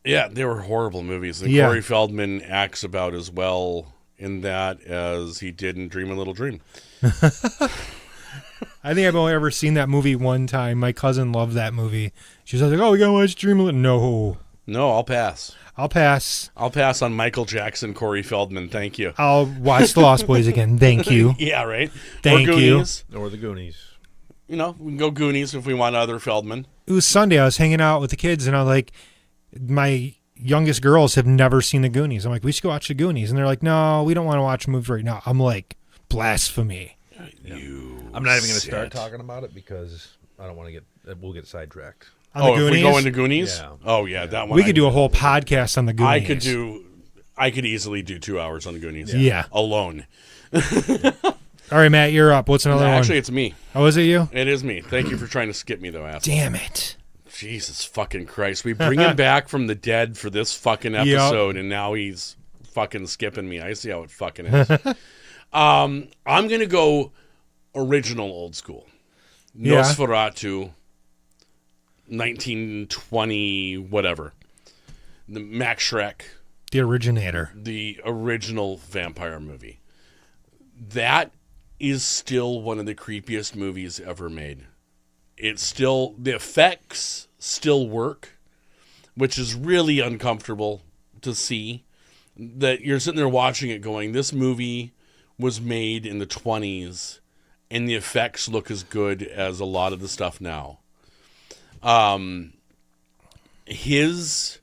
Yeah, they were horrible movies. And Corey Feldman acts about as well in that as he did in Dream a Little Dream. I think I've only ever seen that movie one time. My cousin loved that movie. She was like, "Oh, we gotta watch Dream a Little." No, I'll pass. I'll pass On Michael Jackson, Corey Feldman. Thank you. I'll watch The Lost Boys again. Thank you. Yeah, right. Thank you. Or The Goonies. You know, we can go Goonies if we want other Feldman. It was Sunday. I was hanging out with the kids, and I was like, my youngest girls have never seen the Goonies. I'm like, we should go watch the Goonies. And they're like, no, we don't want to watch a movie right now. I'm like, blasphemy. I'm not even going to start talking about it because I don't want to we'll get sidetracked. On the Goonies? If we go into Goonies? Yeah. Oh, yeah, that one. We could do a whole podcast on the Goonies. I could easily do 2 hours on the Goonies. Yeah. Alone. All right, Matt, you're up. What's another one? Actually, it's me. Oh, is it you? It is me. Thank you for trying to skip me, though, asshole. Damn it. Jesus fucking Christ. We bring him back from the dead for this fucking episode, and now he's fucking skipping me. I see how it fucking is. I'm going to go original old school. Nosferatu, 1920, whatever. The Max Schreck. The originator. The original vampire movie. That is still one of the creepiest movies ever made. It's still, the effects still work, which is really uncomfortable to see. That you're sitting there watching it going, this movie was made in the 20s, and the effects look as good as a lot of the stuff now. His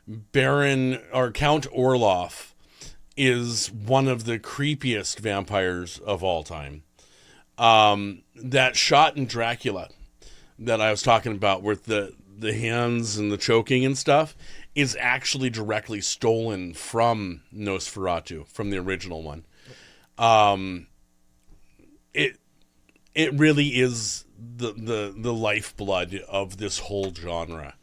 Baron, or Count Orloff, is one of the creepiest vampires of all time. That shot in Dracula that I was talking about with the hands and the choking and stuff is actually directly stolen from Nosferatu, from the original one. It really is the lifeblood of this whole genre,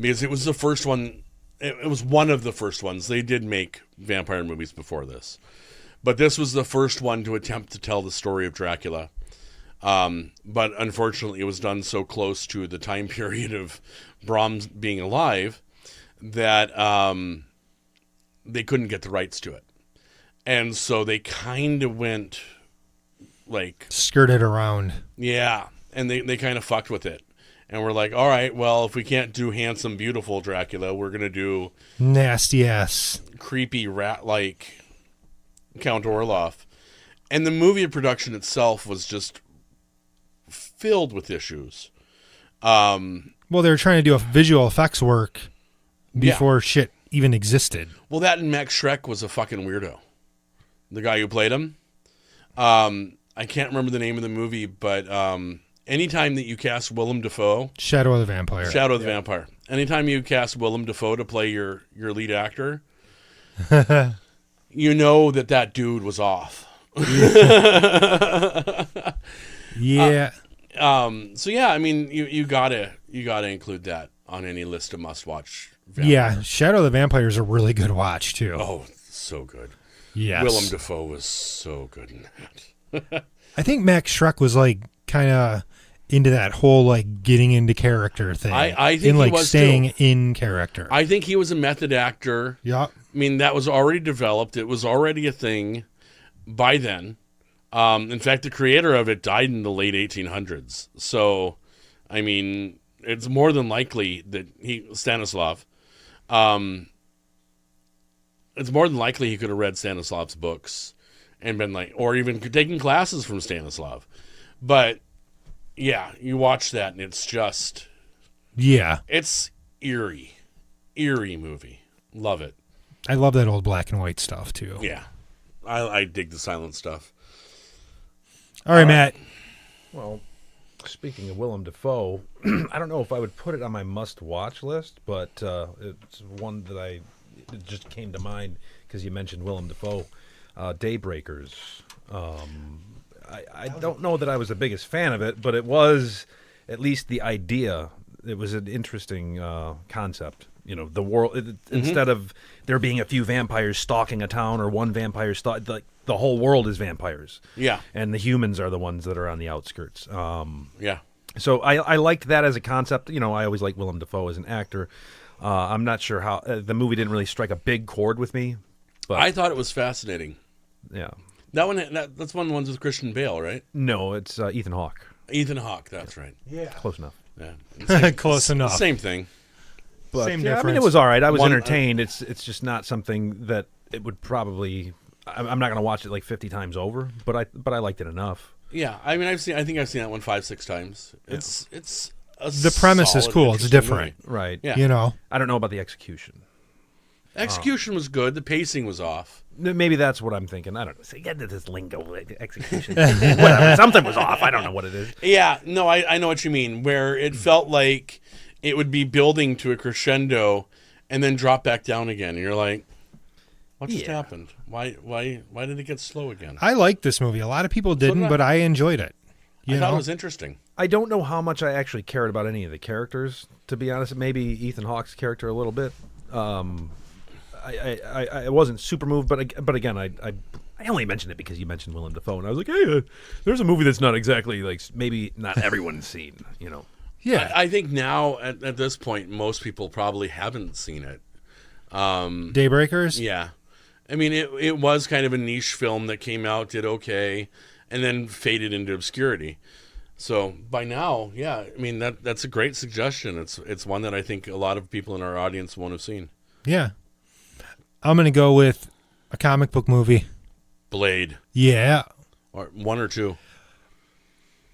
because it was the first one. It was one of the first ones. They did make vampire movies before this, but this was the first one to attempt to tell the story of Dracula. But unfortunately, it was done so close to the time period of Bram being alive that they couldn't get the rights to it. And so they kind of went like... skirted around. Yeah, and they kind of fucked with it. And we're like, all right, well, if we can't do handsome, beautiful Dracula, we're going to do... nasty ass. Creepy rat-like Count Orloff. And the movie production itself was just filled with issues. Well, they were trying to do a visual effects work before shit even existed. Well, that and Max Schreck was a fucking weirdo. The guy who played him. I can't remember the name of the movie, but anytime that you cast Willem Dafoe... Shadow of the Vampire. Shadow of the Vampire. Anytime you cast Willem Dafoe to play your lead actor, you know that dude was off. Yeah. So yeah, I mean, you gotta include that on any list of must-watch vampires. Yeah, Shadow of the Vampire is a really good watch, too. Oh, so good. Yes. Willem Dafoe was so good in that. I think Max Schreck was like kind of into that whole like getting into character thing. I think like he was staying too. in character. I think he was a method actor. Yeah. I mean, that was already developed. It was already a thing by then. In fact, the creator of it died in the late 1800s. So, I mean, it's more than likely that Stanislav, it's more than likely he could have read Stanislav's books and been like, or even taking classes from Stanislav. But yeah, you watch that and it's just, it's eerie movie. Love it. I love that old black and white stuff too. Yeah. I dig the silent stuff. All right, Matt. Well, speaking of Willem Dafoe, I don't know if I would put it on my must-watch list, but it's one that it just came to mind because you mentioned Willem Dafoe. Daybreakers. I don't know that I was the biggest fan of it, but it was at least the idea. It was an interesting concept. You know, the world, instead of there being a few vampires stalking a town or one vampire like the whole world is vampires. Yeah. And the humans are the ones that are on the outskirts. Yeah. So I liked that as a concept. You know, I always liked Willem Dafoe as an actor. I'm not sure how the movie didn't really strike a big chord with me. But I thought it was fascinating. Yeah. That's one of the ones with Christian Bale, right? No, it's Ethan Hawke. Ethan Hawke, that's right. Yeah. Close enough. Yeah. Close enough. Same thing. But, Same yeah, I difference. mean, it was all right. I was entertained. It's just not something that it would probably. I'm not going to watch it like 50 times over, but I liked it enough. Yeah, I mean, I think I've seen that one 5-6 times. It's the premise is cool. It's different, movie. Right. Yeah. you know. I don't know about the execution. Execution was good. The pacing was off. Maybe that's what I'm thinking. I don't know. So you get to this lingo, like, execution. Whatever. Something was off. I don't know what it is. Yeah, no, I know what you mean. Where it felt like it would be building to a crescendo and then drop back down again, and you're like, what just happened? Why did it get slow again? I liked this movie. A lot of people didn't, but I enjoyed it. I thought it was interesting. I don't know how much I actually cared about any of the characters, to be honest. Maybe Ethan Hawke's character a little bit. I wasn't super moved, but again, I only mentioned it because you mentioned Willem Dafoe, and I was like, hey, there's a movie that's not exactly like maybe not everyone's seen, you know. Yeah, I think now at this point, most people probably haven't seen it. Daybreakers. Yeah, I mean it was kind of a niche film that came out, did okay, and then faded into obscurity. So by now, yeah, I mean that's a great suggestion. It's one that I think a lot of people in our audience won't have seen. Yeah, I'm gonna go with a comic book movie. Blade. Yeah. Or one or two.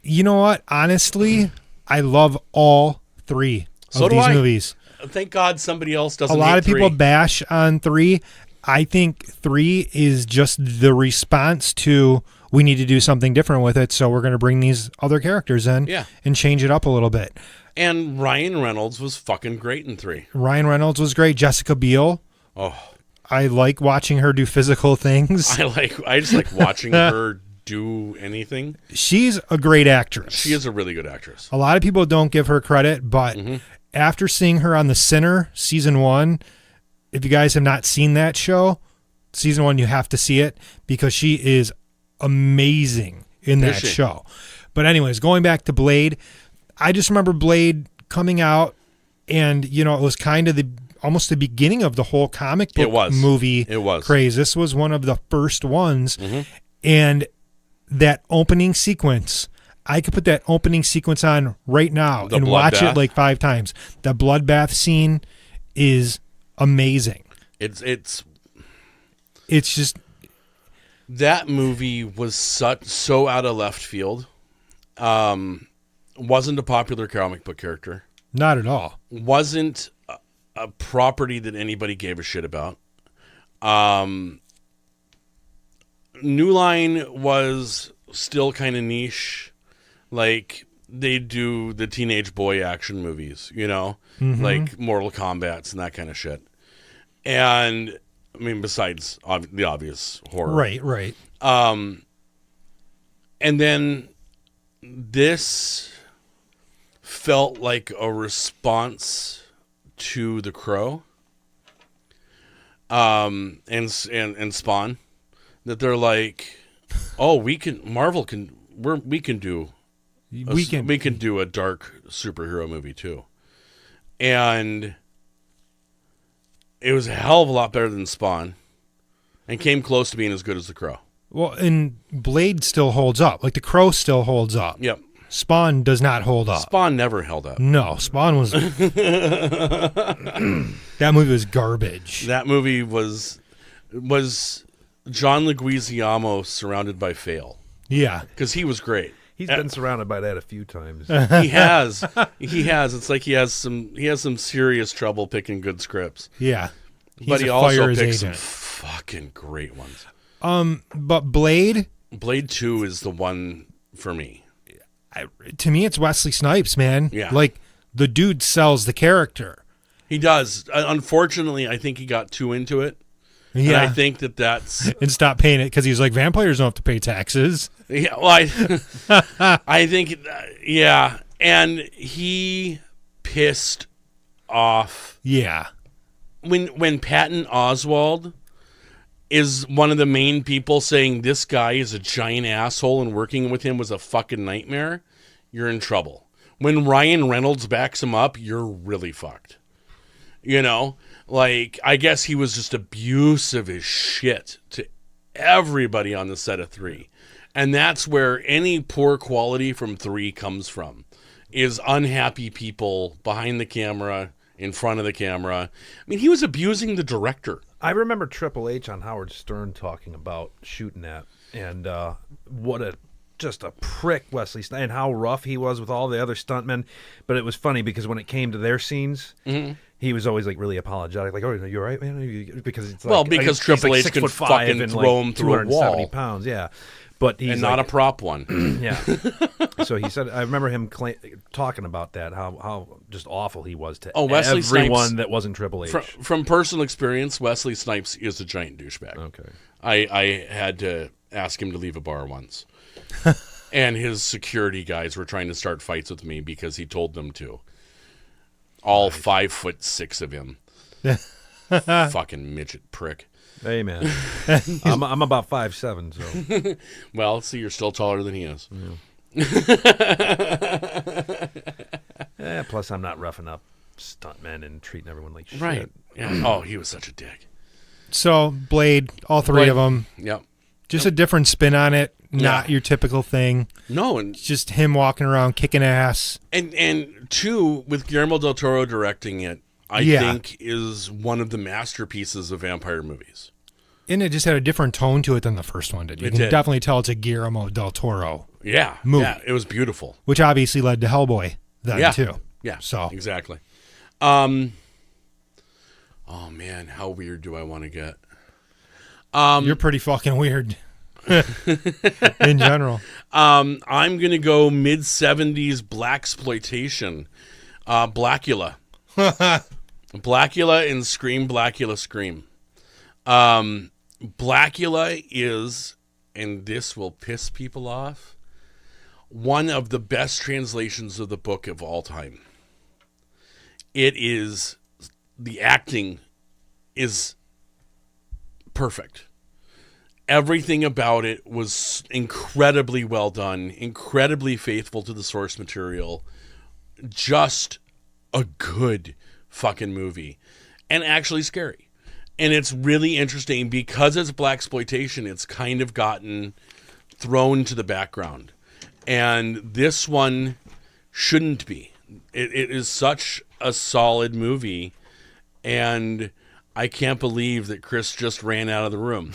You know what? Honestly, I love all three of these movies. Thank God somebody else doesn't. A lot of people three. bash on 3. I think 3 is just the response to we need to do something different with it, so we're going to bring these other characters in and change it up a little bit. And Ryan Reynolds was fucking great in 3. Ryan Reynolds was great. Jessica Biel. Oh, I like watching her do physical things. I just like watching her do anything. She's a great actress. She is a really good actress. A lot of people don't give her credit, but after seeing her on The Sinner, season 1, if you guys have not seen that show, season 1, you have to see it because she is amazing in that show. But anyways, going back to Blade, I just remember Blade coming out and, you know, it was kind of almost the beginning of the whole comic book movie craze. This was one of the first ones. And that opening sequence, I could put that opening sequence on right now and watch it like 5 times. The bloodbath scene is amazing. It's just that movie was so out of left field. Wasn't a popular comic book character. Not at all. Wasn't a property that anybody gave a shit about. New Line was still kind of niche. Like, they do the teenage boy action movies, you know? Like Mortal Kombats and that kind of shit. And, I mean, besides the obvious horror. Right. And then this felt like a response to The Crow and Spawn, that they're like, oh, we can do a dark superhero movie too. And it was a hell of a lot better than Spawn and came close to being as good as The Crow. Well, and Blade still holds up. Like The Crow still holds up. Yep. Spawn does not hold up. Spawn never held up. No, Spawn was... that movie was garbage. That movie was John Leguizamo surrounded by fail. Yeah. Because he was great. He's been surrounded by that a few times. He has. It's like he has some serious trouble picking good scripts. Yeah. But he also picks some fucking great ones. But Blade 2 is the one for me. To me, it's Wesley Snipes, man. Yeah. Like, the dude sells the character. He does. Unfortunately, I think he got too into it. Yeah. And I think that's... and stopped paying it because he was like, vampires don't have to pay taxes. Yeah, well, I think, yeah. And he pissed off... Yeah. When Patton Oswalt is one of the main people saying this guy is a giant asshole and working with him was a fucking nightmare, you're in trouble. When Ryan Reynolds backs him up, you're really fucked. You know, like, I guess he was just abusive as shit to everybody on the set of 3. And that's where any poor quality from 3 comes from, is unhappy people behind the camera, in front of the camera. I mean, he was abusing the director. I remember Triple H on Howard Stern talking about shooting that, and just a prick Wesley Snipes, and how rough he was with all the other stuntmen. But it was funny because when it came to their scenes, he was always like really apologetic, like, "Oh, you all right, man?" Because it's like, because Triple H can fucking throw him through a wall. 270 pounds, yeah. But he's not a prop one. Yeah. So he said, I remember him talking about that, how just awful he was to Wesley everyone Snipes, that wasn't Triple H. From personal experience, Wesley Snipes is a giant douchebag. Okay. I had to ask him to leave a bar once. And his security guys were trying to start fights with me because he told them to. All 5'6" of him. Fucking midget prick. Hey, man. I'm about 5'7", so. Well, see, you're still taller than he is. Yeah. Plus, I'm not roughing up stuntmen and treating everyone like shit. Right. Yeah. Oh, he was such a dick. So, Blade, all 3 of them. Yep. Just a different spin on it. Not your typical thing. No, and just him walking around kicking ass. And 2, with Guillermo del Toro directing it, I think is one of the masterpieces of vampire movies. And it just had a different tone to it than the first one did. You can definitely tell it's a Guillermo del Toro movie. Yeah, it was beautiful. Which obviously led to Hellboy then, too. Yeah, so exactly. Oh, man, how weird do I want to get? You're pretty fucking weird. In general. I'm going to go mid-70s blaxploitation. Blackula. Blackula and Scream, Blackula, Scream. Blackula is, and this will piss people off, one of the best translations of the book of all time. It is, the acting is perfect. Everything about it was incredibly well done, incredibly faithful to the source material. Just a good fucking movie. And actually scary. And it's really interesting because it's blaxploitation, it's kind of gotten thrown to the background. And this one shouldn't be. It is such a solid movie, and I can't believe that Chris just ran out of the room.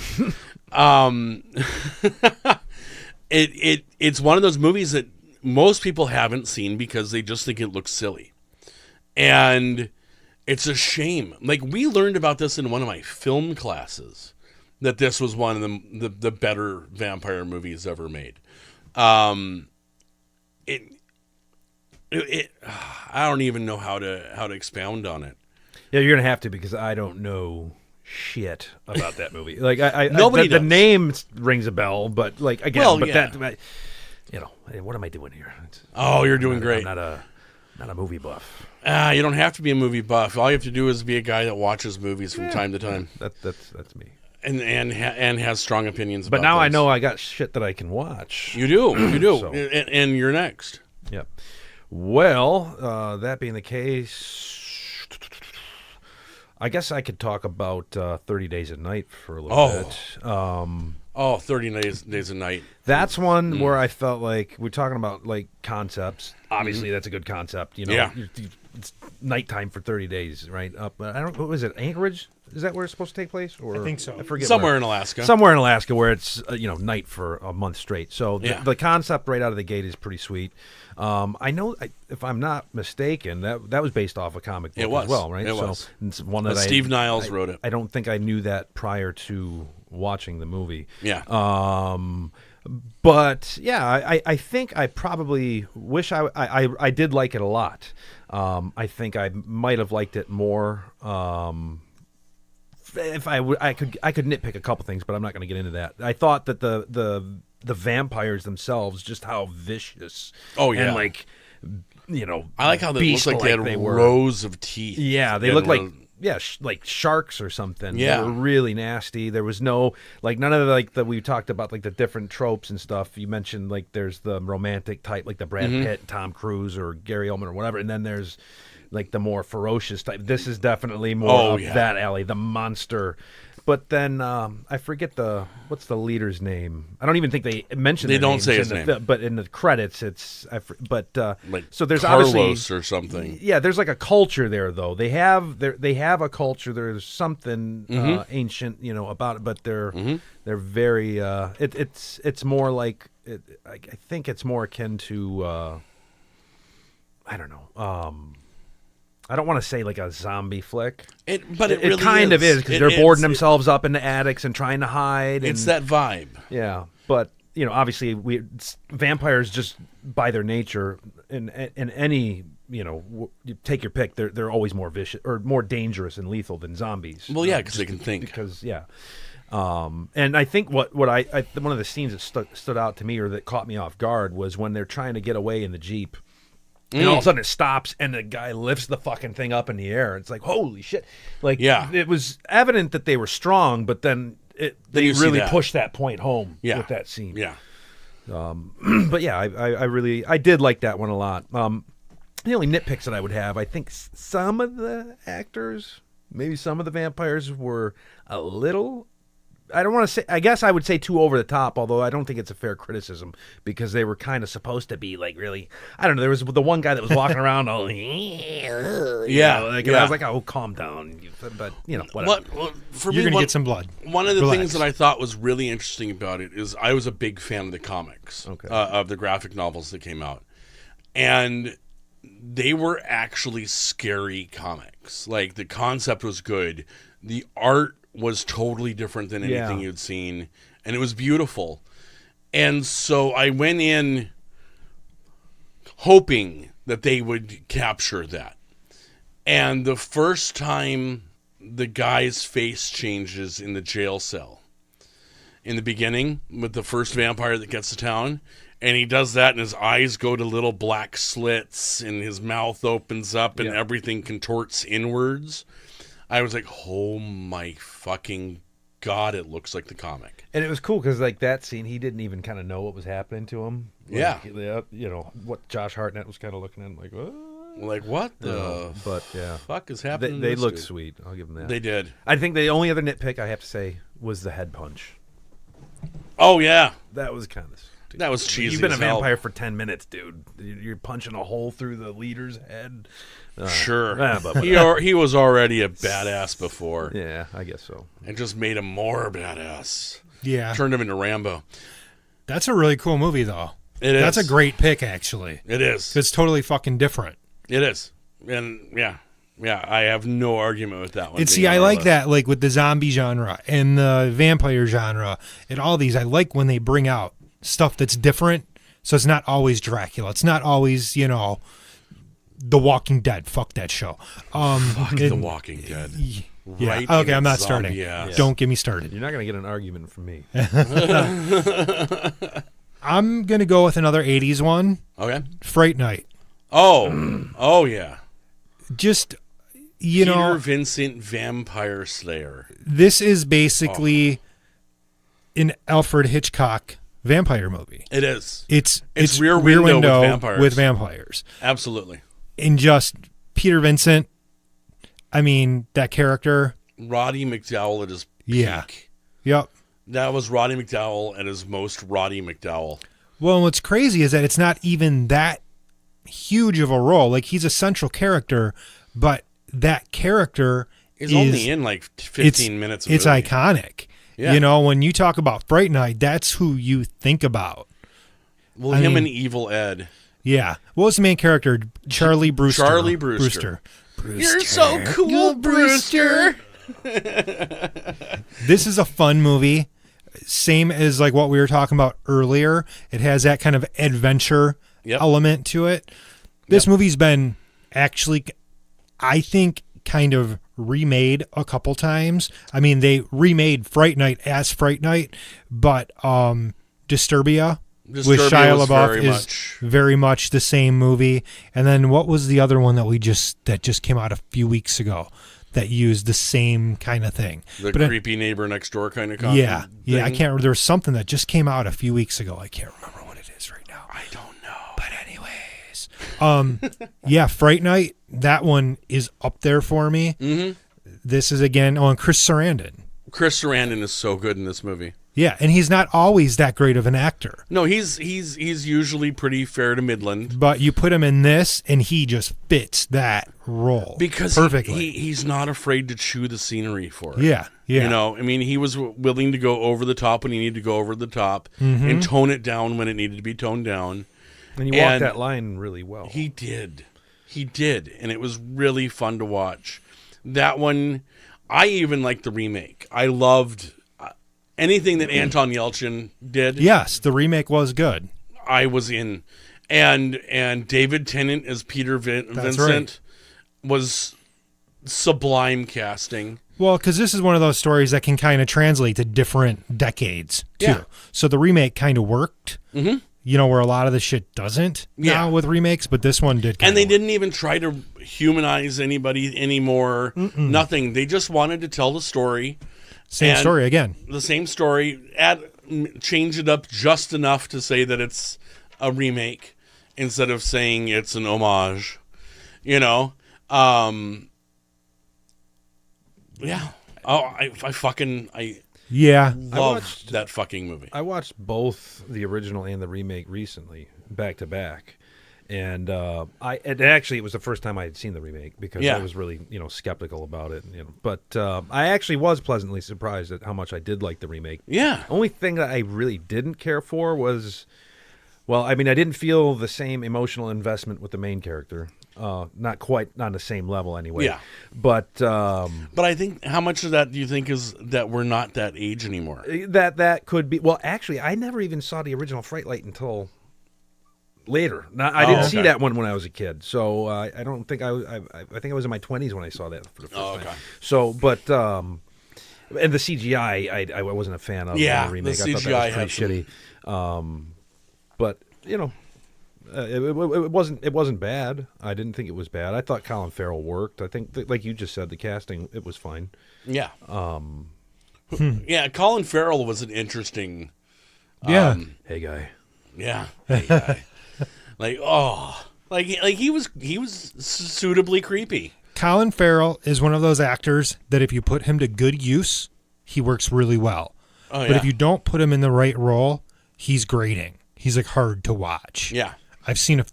It's one of those movies that most people haven't seen because they just think it looks silly. And it's a shame. Like, we learned about this in one of my film classes, that this was one of the better vampire movies ever made. I don't even know how to expound on it. Yeah, you're gonna have to, because I don't know shit about that movie. Like, nobody the name rings a bell, but like, again, that, what am I doing here? You're doing great. I'm not a movie buff. You don't have to be a movie buff. All you have to do is be a guy that watches movies from time to time. That's me. And has strong opinions about But now things. I know I got shit that I can watch. You do. So. And you're next. Yep. Well, that being the case, I guess I could talk about 30 Days a Night for a little bit. 30 Days a Night. That's one where I felt like we're talking about like concepts. Obviously, that's a good concept. You know, Yeah. It's nighttime for 30 days, right? But I don't. What was it? Anchorage? Is that where it's supposed to take place? Or I think so. I forget. Somewhere in Alaska. Somewhere in Alaska, where it's night for a month straight. So Yeah. the concept right out of the gate is pretty sweet. I know, if I'm not mistaken, that was based off a comic book It was. as well, right? It was. It's one that Steve Niles wrote it. I don't think I knew that prior to watching the movie. Yeah. But yeah, I think I probably wish I did like it a lot. I think I might have liked it more. If I could nitpick a couple things, but I'm not going to get into that. I thought that the vampires themselves, just how vicious. Oh yeah. And like, I like how they looked like they had rows of teeth. Yeah, they looked like like sharks or something. Yeah, they were really nasty. There was no none of that we talked about, like the different tropes and stuff. You mentioned like there's the romantic type, like the Brad Pitt, Tom Cruise, or Gary Oldman or whatever, and then there's like the more ferocious type. This is definitely more of that alley, the monster. But then I forget what's the leader's name. I don't even think they mention. They don't say his name, but in the credits, it's. Like so there's Carlos obviously or something. Yeah, there's like a culture there, though. They have a culture. There's something ancient, about it, but they're very. It's more like I think it's more akin to. I don't know. I don't want to say like a zombie flick. But it really kind of is because they're boarding themselves up in the attics and trying to hide. It's that vibe. Yeah, but obviously vampires just by their nature in any you take your pick. They're always more vicious or more dangerous and lethal than zombies. Well, yeah, because they can think. And I think what one of the scenes that stood out to me or that caught me off guard was when they're trying to get away in the Jeep. And all of a sudden it stops, and the guy lifts the fucking thing up in the air. It's like, holy shit! Like, it was evident that they were strong, but then they really pushed that point home with that scene. Yeah. But yeah, I did like that one a lot. The only nitpicks that I would have, I think some of the actors, maybe some of the vampires were a little. I don't want to say. I guess I would say too over the top. Although I don't think it's a fair criticism because they were kind of supposed to be like really. I don't know. There was the one guy that was walking around. And I was like, "Oh, calm down." But whatever. For You're me, gonna get some blood. One of the things that I thought was really interesting about it is I was a big fan of the comics, of the graphic novels that came out, and they were actually scary comics. Like the concept was good, the art was totally different than anything you'd seen, and it was beautiful. And so I went in hoping that they would capture that. And the first time the guy's face changes in the jail cell, in the beginning, with the first vampire that gets to town, and he does that, and his eyes go to little black slits, and his mouth opens up, and everything contorts inwards. I was like, oh my fucking God, it looks like the comic. And it was cool because like that scene, he didn't even kind of know what was happening to him. What Josh Hartnett was kind of looking at him like, what the fuck is happening? They looked sweet. I'll give them that. They did. I think the only other nitpick I have to say was the head punch. Oh, yeah. That was kind of... That was cheesy. You've been a vampire for 10 minutes, dude. You're punching a hole through the leader's head. Sure. But he was already a badass before. Yeah, I guess so. And just made him more badass. Yeah. Turned him into Rambo. That's a really cool movie, though. It is. That's a great pick, actually. It is. It's totally fucking different. It is. And, yeah, I have no argument with that one. And see, I like that, like with the zombie genre and the vampire genre and all these. I like when they bring out stuff that's different, so it's not always Dracula. It's not always, The Walking Dead. Fuck that show. Fuck The Walking Dead. Yeah. Right. Okay, I'm not starting. Ass. Don't get me started. You're not going to get an argument from me. I'm going to go with another 80s one. Okay. Fright Night. Oh yeah. Just, Peter Vincent Vampire Slayer. This is basically an Alfred Hitchcock vampire movie. It is. It's Rear Window with vampires. Absolutely. And just Peter Vincent, I mean, that character. Roddy McDowall at his peak. Yeah. Yep. That was Roddy McDowall at his most Roddy McDowall. Well, what's crazy is that it's not even that huge of a role. Like, he's a central character, but that character is only in like 15 minutes of It's movie. Iconic. Yeah. When you talk about Fright Night, that's who you think about. Well, him and Evil Ed. Yeah. What was the main character? Charlie Brewster. Charlie Brewster. You're so cool, Brewster. This is a fun movie. Same as like what we were talking about earlier. It has that kind of adventure element to it. This movie's been actually, I think, kind of remade a couple times. I mean, they remade Fright Night as Fright Night, but Disturbia with Shia LaBeouf is very much the same movie. And then what was the other one that just came out a few weeks ago that used the same kind of thing? The creepy neighbor next door kind of concept. Yeah. I can't remember. There was something that just came out a few weeks ago. I can't remember what it is right now. I don't know. But anyways, Yeah, Fright Night, that one is up there for me. Mm-hmm. This is again on Chris Sarandon. Chris Sarandon is so good in this movie. Yeah, and he's not always that great of an actor. No, he's usually pretty fair to midland. But you put him in this, and he just fits that role because perfectly. He's not afraid to chew the scenery for it. Yeah. You know, I mean, he was willing to go over the top when he needed to go over the top and tone it down when it needed to be toned down. And he walked that line really well. He did, and it was really fun to watch. That one, I even liked the remake. I loved anything that Anton Yelchin did. Yes, the remake was good. I was in. And David Tennant as Peter Vincent was sublime casting. Well, because this is one of those stories that can kind of translate to different decades, too. Yeah. So the remake kind of worked, Mm-hmm. you know, where a lot of the shit doesn't now with remakes, but this one did. And they didn't even try to humanize anybody anymore. Nothing. They just wanted to tell the story. Same story again. The same story. Change it up just enough to say that it's a remake instead of saying it's an homage. You know? Yeah. Oh, I loved that fucking movie. I watched both the original and the remake recently, back to back. And it was the first time I had seen the remake because I was really, skeptical about it. But I actually was pleasantly surprised at how much I did like the remake. Yeah. Only thing that I really didn't care for was, I didn't feel the same emotional investment with the main character. Not quite on the same level anyway. Yeah. But I think, how much of that do you think is that we're not that age anymore? That could be. Well, actually, I never even saw the original Fright Night until later. I didn't see that one when I was a kid. So I don't think I think I was in my 20s when I saw that for the first time. So, but and the CGI I wasn't a fan of. Yeah, the remake. the I thought that was pretty shitty. But it wasn't bad. I didn't think it was bad. I thought Colin Farrell worked. I think, like you just said, the casting, it was fine. Yeah. Yeah, Colin Farrell was an interesting. Hey guy. Yeah. Hey guy. He was suitably creepy. Colin Farrell is one of those actors that if you put him to good use, he works really well. Oh, yeah. But if you don't put him in the right role, he's grating. He's hard to watch. Yeah. I've seen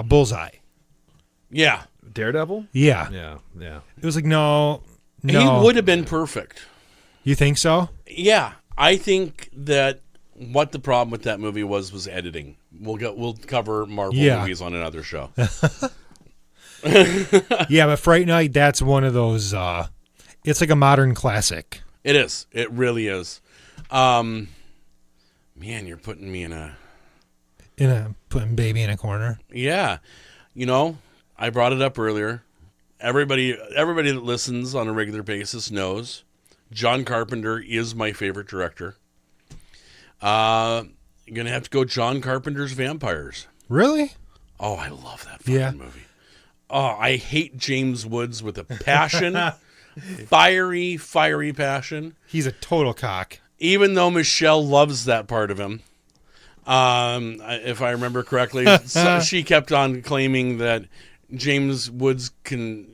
Bullseye. Yeah. Daredevil? Yeah. Yeah. It was no. He would have been perfect. You think so? Yeah. I think that what the problem with that movie was editing. We'll cover Marvel movies on another show. Yeah, but Fright Night, that's one of those it's like a modern classic. It is. It really is. Man, you're putting me putting baby in a corner. Yeah. I brought it up earlier. Everybody that listens on a regular basis knows John Carpenter is my favorite director. You're going to have to go John Carpenter's Vampires. Really? Oh, I love that fucking movie. Oh, I hate James Woods with a passion. fiery passion. He's a total cock. Even though Michelle loves that part of him. If I remember correctly, she kept on claiming that James Woods can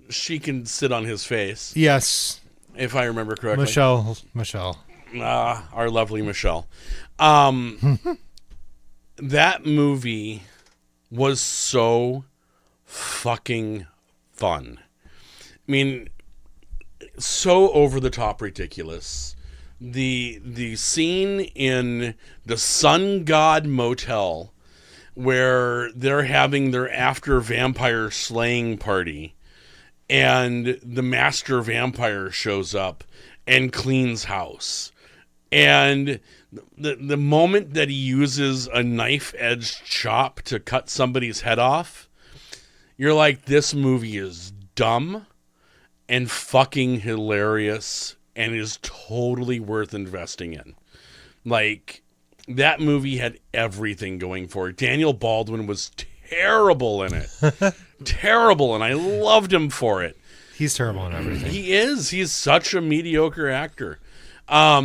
sit on his face. Yes. If I remember correctly. Michelle. Our lovely Michelle. That movie was so fucking fun. I mean, so over the top ridiculous. The scene in the Sun God Motel where they're having their after vampire slaying party and the master vampire shows up and cleans house. And the moment that he uses a knife-edged chop to cut somebody's head off, you're like, this movie is dumb and fucking hilarious and is totally worth investing in. Like, that movie had everything going for it. Daniel Baldwin was terrible in it. Terrible, and I loved him for it. He's terrible in everything. He is. He's such a mediocre actor. But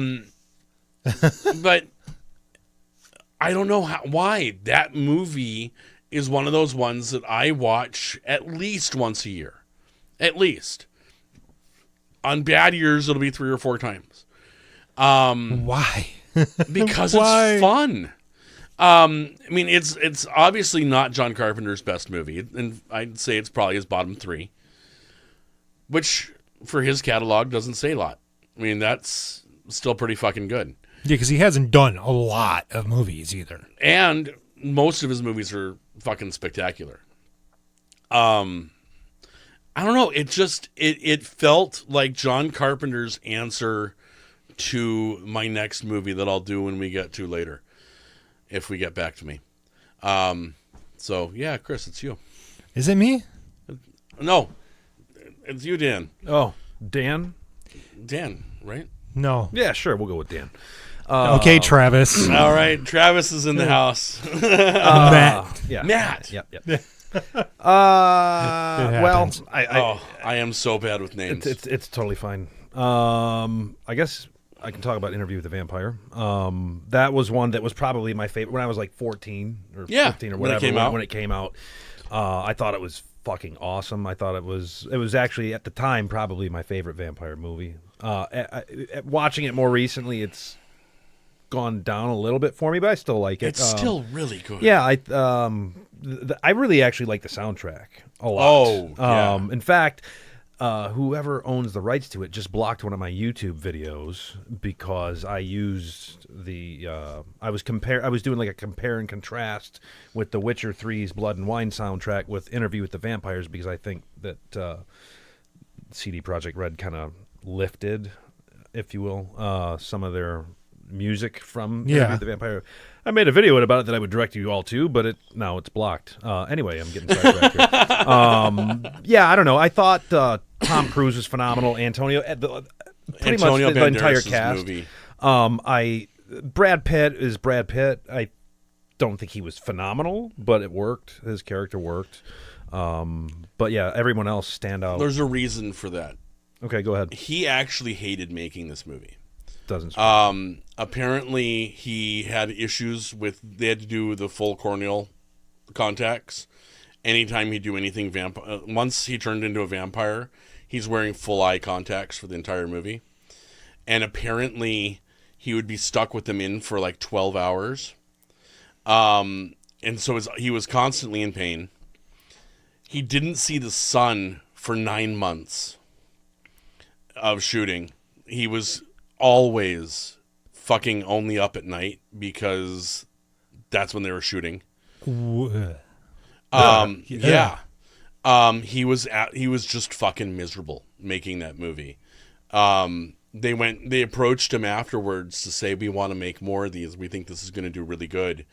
I don't know why that movie is one of those ones that I watch at least once a year. At least. On bad years, it'll be 3 or 4 times. Why? Because Why? it's fun. I mean, it's obviously not John Carpenter's best movie, and I'd say it's probably his bottom 3, which for his catalog doesn't say a lot. I mean, that's still pretty fucking good. Yeah, because he hasn't done a lot of movies either. And most of his movies are fucking spectacular. I don't know. It just it felt like John Carpenter's answer to my next movie that I'll do when we get to later, if we get back to me. So yeah, Chris, it's you. Is it me? No, it's you, Dan. Oh, Dan? Dan, right? No. Yeah, sure. We'll go with Dan. Okay, Travis. All right, Travis is in the house. Matt. Yeah. Matt. Yep. Well, happens. I am so bad with names. it's totally fine. I guess I can talk about Interview with the Vampire. That was one that was probably my favorite when I was like 14 or 15 or whatever when it came out. I thought it was fucking awesome. I thought it was actually at the time probably my favorite vampire movie. Watching it more recently, it's gone down a little bit for me, but I still like it. It's still really good. Yeah, I really actually like the soundtrack a lot. Oh, yeah. In fact, whoever owns the rights to it just blocked one of my YouTube videos because I used the I was doing like a compare and contrast with The Witcher 3's Blood and Wine soundtrack with Interview with the Vampires, because I think that CD Projekt Red kind of lifted, if you will, some of their music from Interview with the Vampire. I made a video about it that I would direct you all to, but now it's blocked. Anyway, I'm getting sidetracked here. Yeah, I don't know. I thought Tom Cruise was phenomenal. Antonio much the entire cast. Movie. Brad Pitt is Brad Pitt. I don't think he was phenomenal, but it worked. His character worked. But yeah, everyone else stand out. There's a reason for that. Okay, go ahead. He actually hated making this movie. Doesn't. Apparently he had issues with, they had to do the full corneal contacts. Anytime he'd do anything once he turned into a vampire, he's wearing full eye contacts for the entire movie. And apparently he would be stuck with them in for like 12 hours. And so he was constantly in pain. He didn't see the sun for 9 months of shooting. He was always fucking only up at night because that's when they were shooting. Yeah. He was just fucking miserable making that movie. They approached him afterwards to say, we want to make more of these. We think this is going to do really good.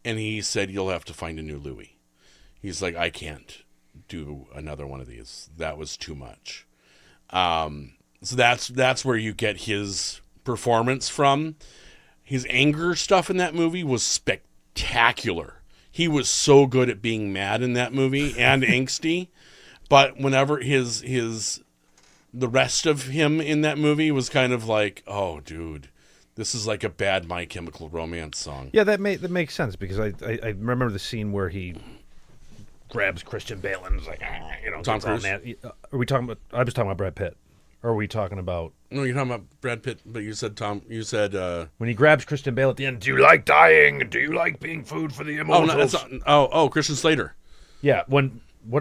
And he said, you'll have to find a new Louis. He's like, I can't do another one of these. That was too much. So that's where you get his performance from. His anger stuff in that movie was spectacular. He was so good at being mad in that movie and angsty. But whenever the rest of him in that movie was kind of like, oh, dude, this is like a bad My Chemical Romance song. Yeah, that makes sense, because I remember the scene where he grabs Christian Bale and is like, Tom Cruise. Are we talking about? I was talking about Brad Pitt. Or are we talking about? No, you're talking about Brad Pitt, but you said Tom. You said when he grabs Christian Bale at the end. Do you like dying? Do you like being food for the immortals? Christian Slater. Yeah. What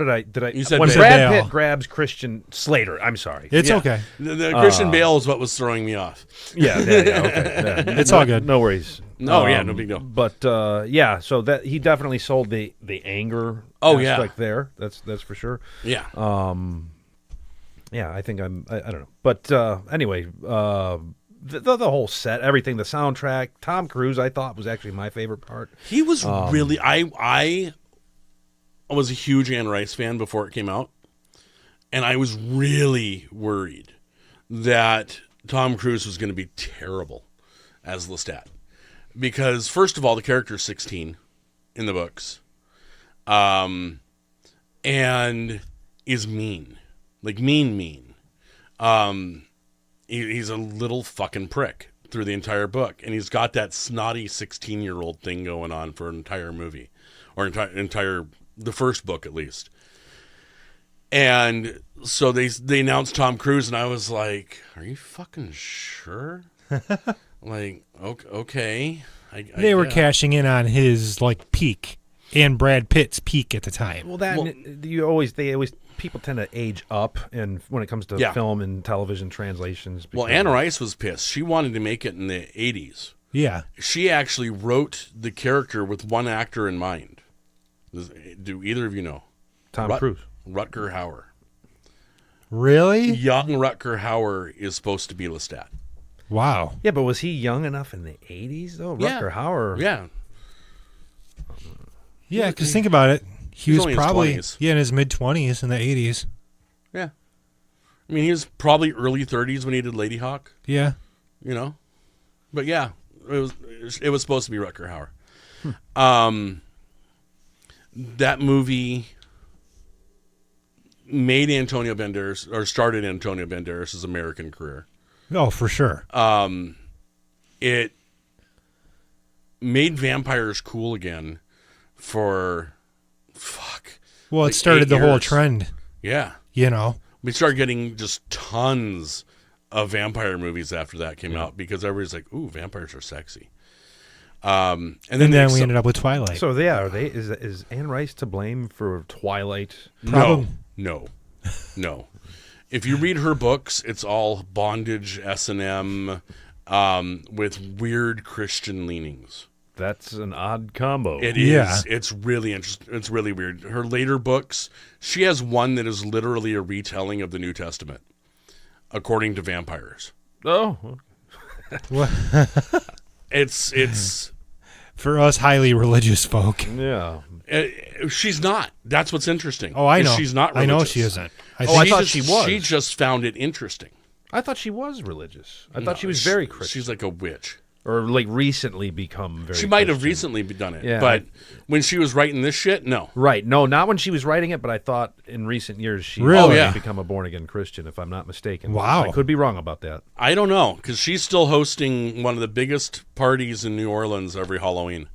did I? You said when Bale. Brad Pitt grabs Christian Slater. I'm sorry. It's okay. The Christian Bale is what was throwing me off. Yeah. Okay. Yeah. It's all good. No worries. No, no big deal. But yeah, so that he definitely sold the anger. Aspect there. That's for sure. Yeah. Yeah, I think I don't know. But anyway, the whole set, everything, the soundtrack, Tom Cruise, I thought was actually my favorite part. He was really, I was a huge Anne Rice fan before it came out. And I was really worried that Tom Cruise was going to be terrible as Lestat. Because, first of all, the character is 16 in the books. And is mean. Like, mean. He's a little fucking prick through the entire book. And he's got that snotty 16-year-old thing going on for an entire movie. or entire the first book at least. And so they announced Tom Cruise, and I was like, "Are you fucking sure?" Like, okay. They were cashing in on his like peak and Brad Pitt's peak at the time. Well, people tend to age up, and when it comes to film and television translations. Well, Anne Rice was pissed. She wanted to make it in the 80s. Yeah. She actually wrote the character with one actor in mind. Do either of you know? Tom Cruise. Rutger Hauer. Really? Young Rutger Hauer is supposed to be Lestat. Wow. Yeah, but was he young enough in the 80s, though? Rutger Hauer. Yeah. Yeah, because think about it. He was probably in his mid-20s in the 80s. Yeah. I mean, he was probably early 30s when he did Lady Hawk. Yeah. You know? But yeah, it was supposed to be Rutger Hauer. That movie made Antonio Banderas, or started Antonio Banderas' American career. Oh, for sure. It made vampires cool again for Well, it started the whole trend. Yeah. You know. We started getting just tons of vampire movies after that came out because everybody's like, "Ooh, vampires are sexy." And then we ended up with Twilight. So is Anne Rice to blame for Twilight? No. If you read her books, it's all bondage, S&M, with weird Christian leanings. That's an odd combo. It is. It's really interesting. It's really weird. Her later books, she has one that is literally a retelling of the New Testament, according to vampires. Oh. It's for us highly religious folk. Yeah. She's not. That's what's interesting. Oh, I know. She's not religious. I know she isn't. I thought she was. She just found it interesting. I thought she was religious. I thought she was very Christian. She's like a witch. Or like recently become very She might Christian. have recently done it. Yeah. But when she was writing this shit, no. Right. No, not when she was writing it, but I thought in recent years she become a born-again Christian, if I'm not mistaken. Wow. I could be wrong about that. I don't know, because she's still hosting one of the biggest parties in New Orleans every Halloween.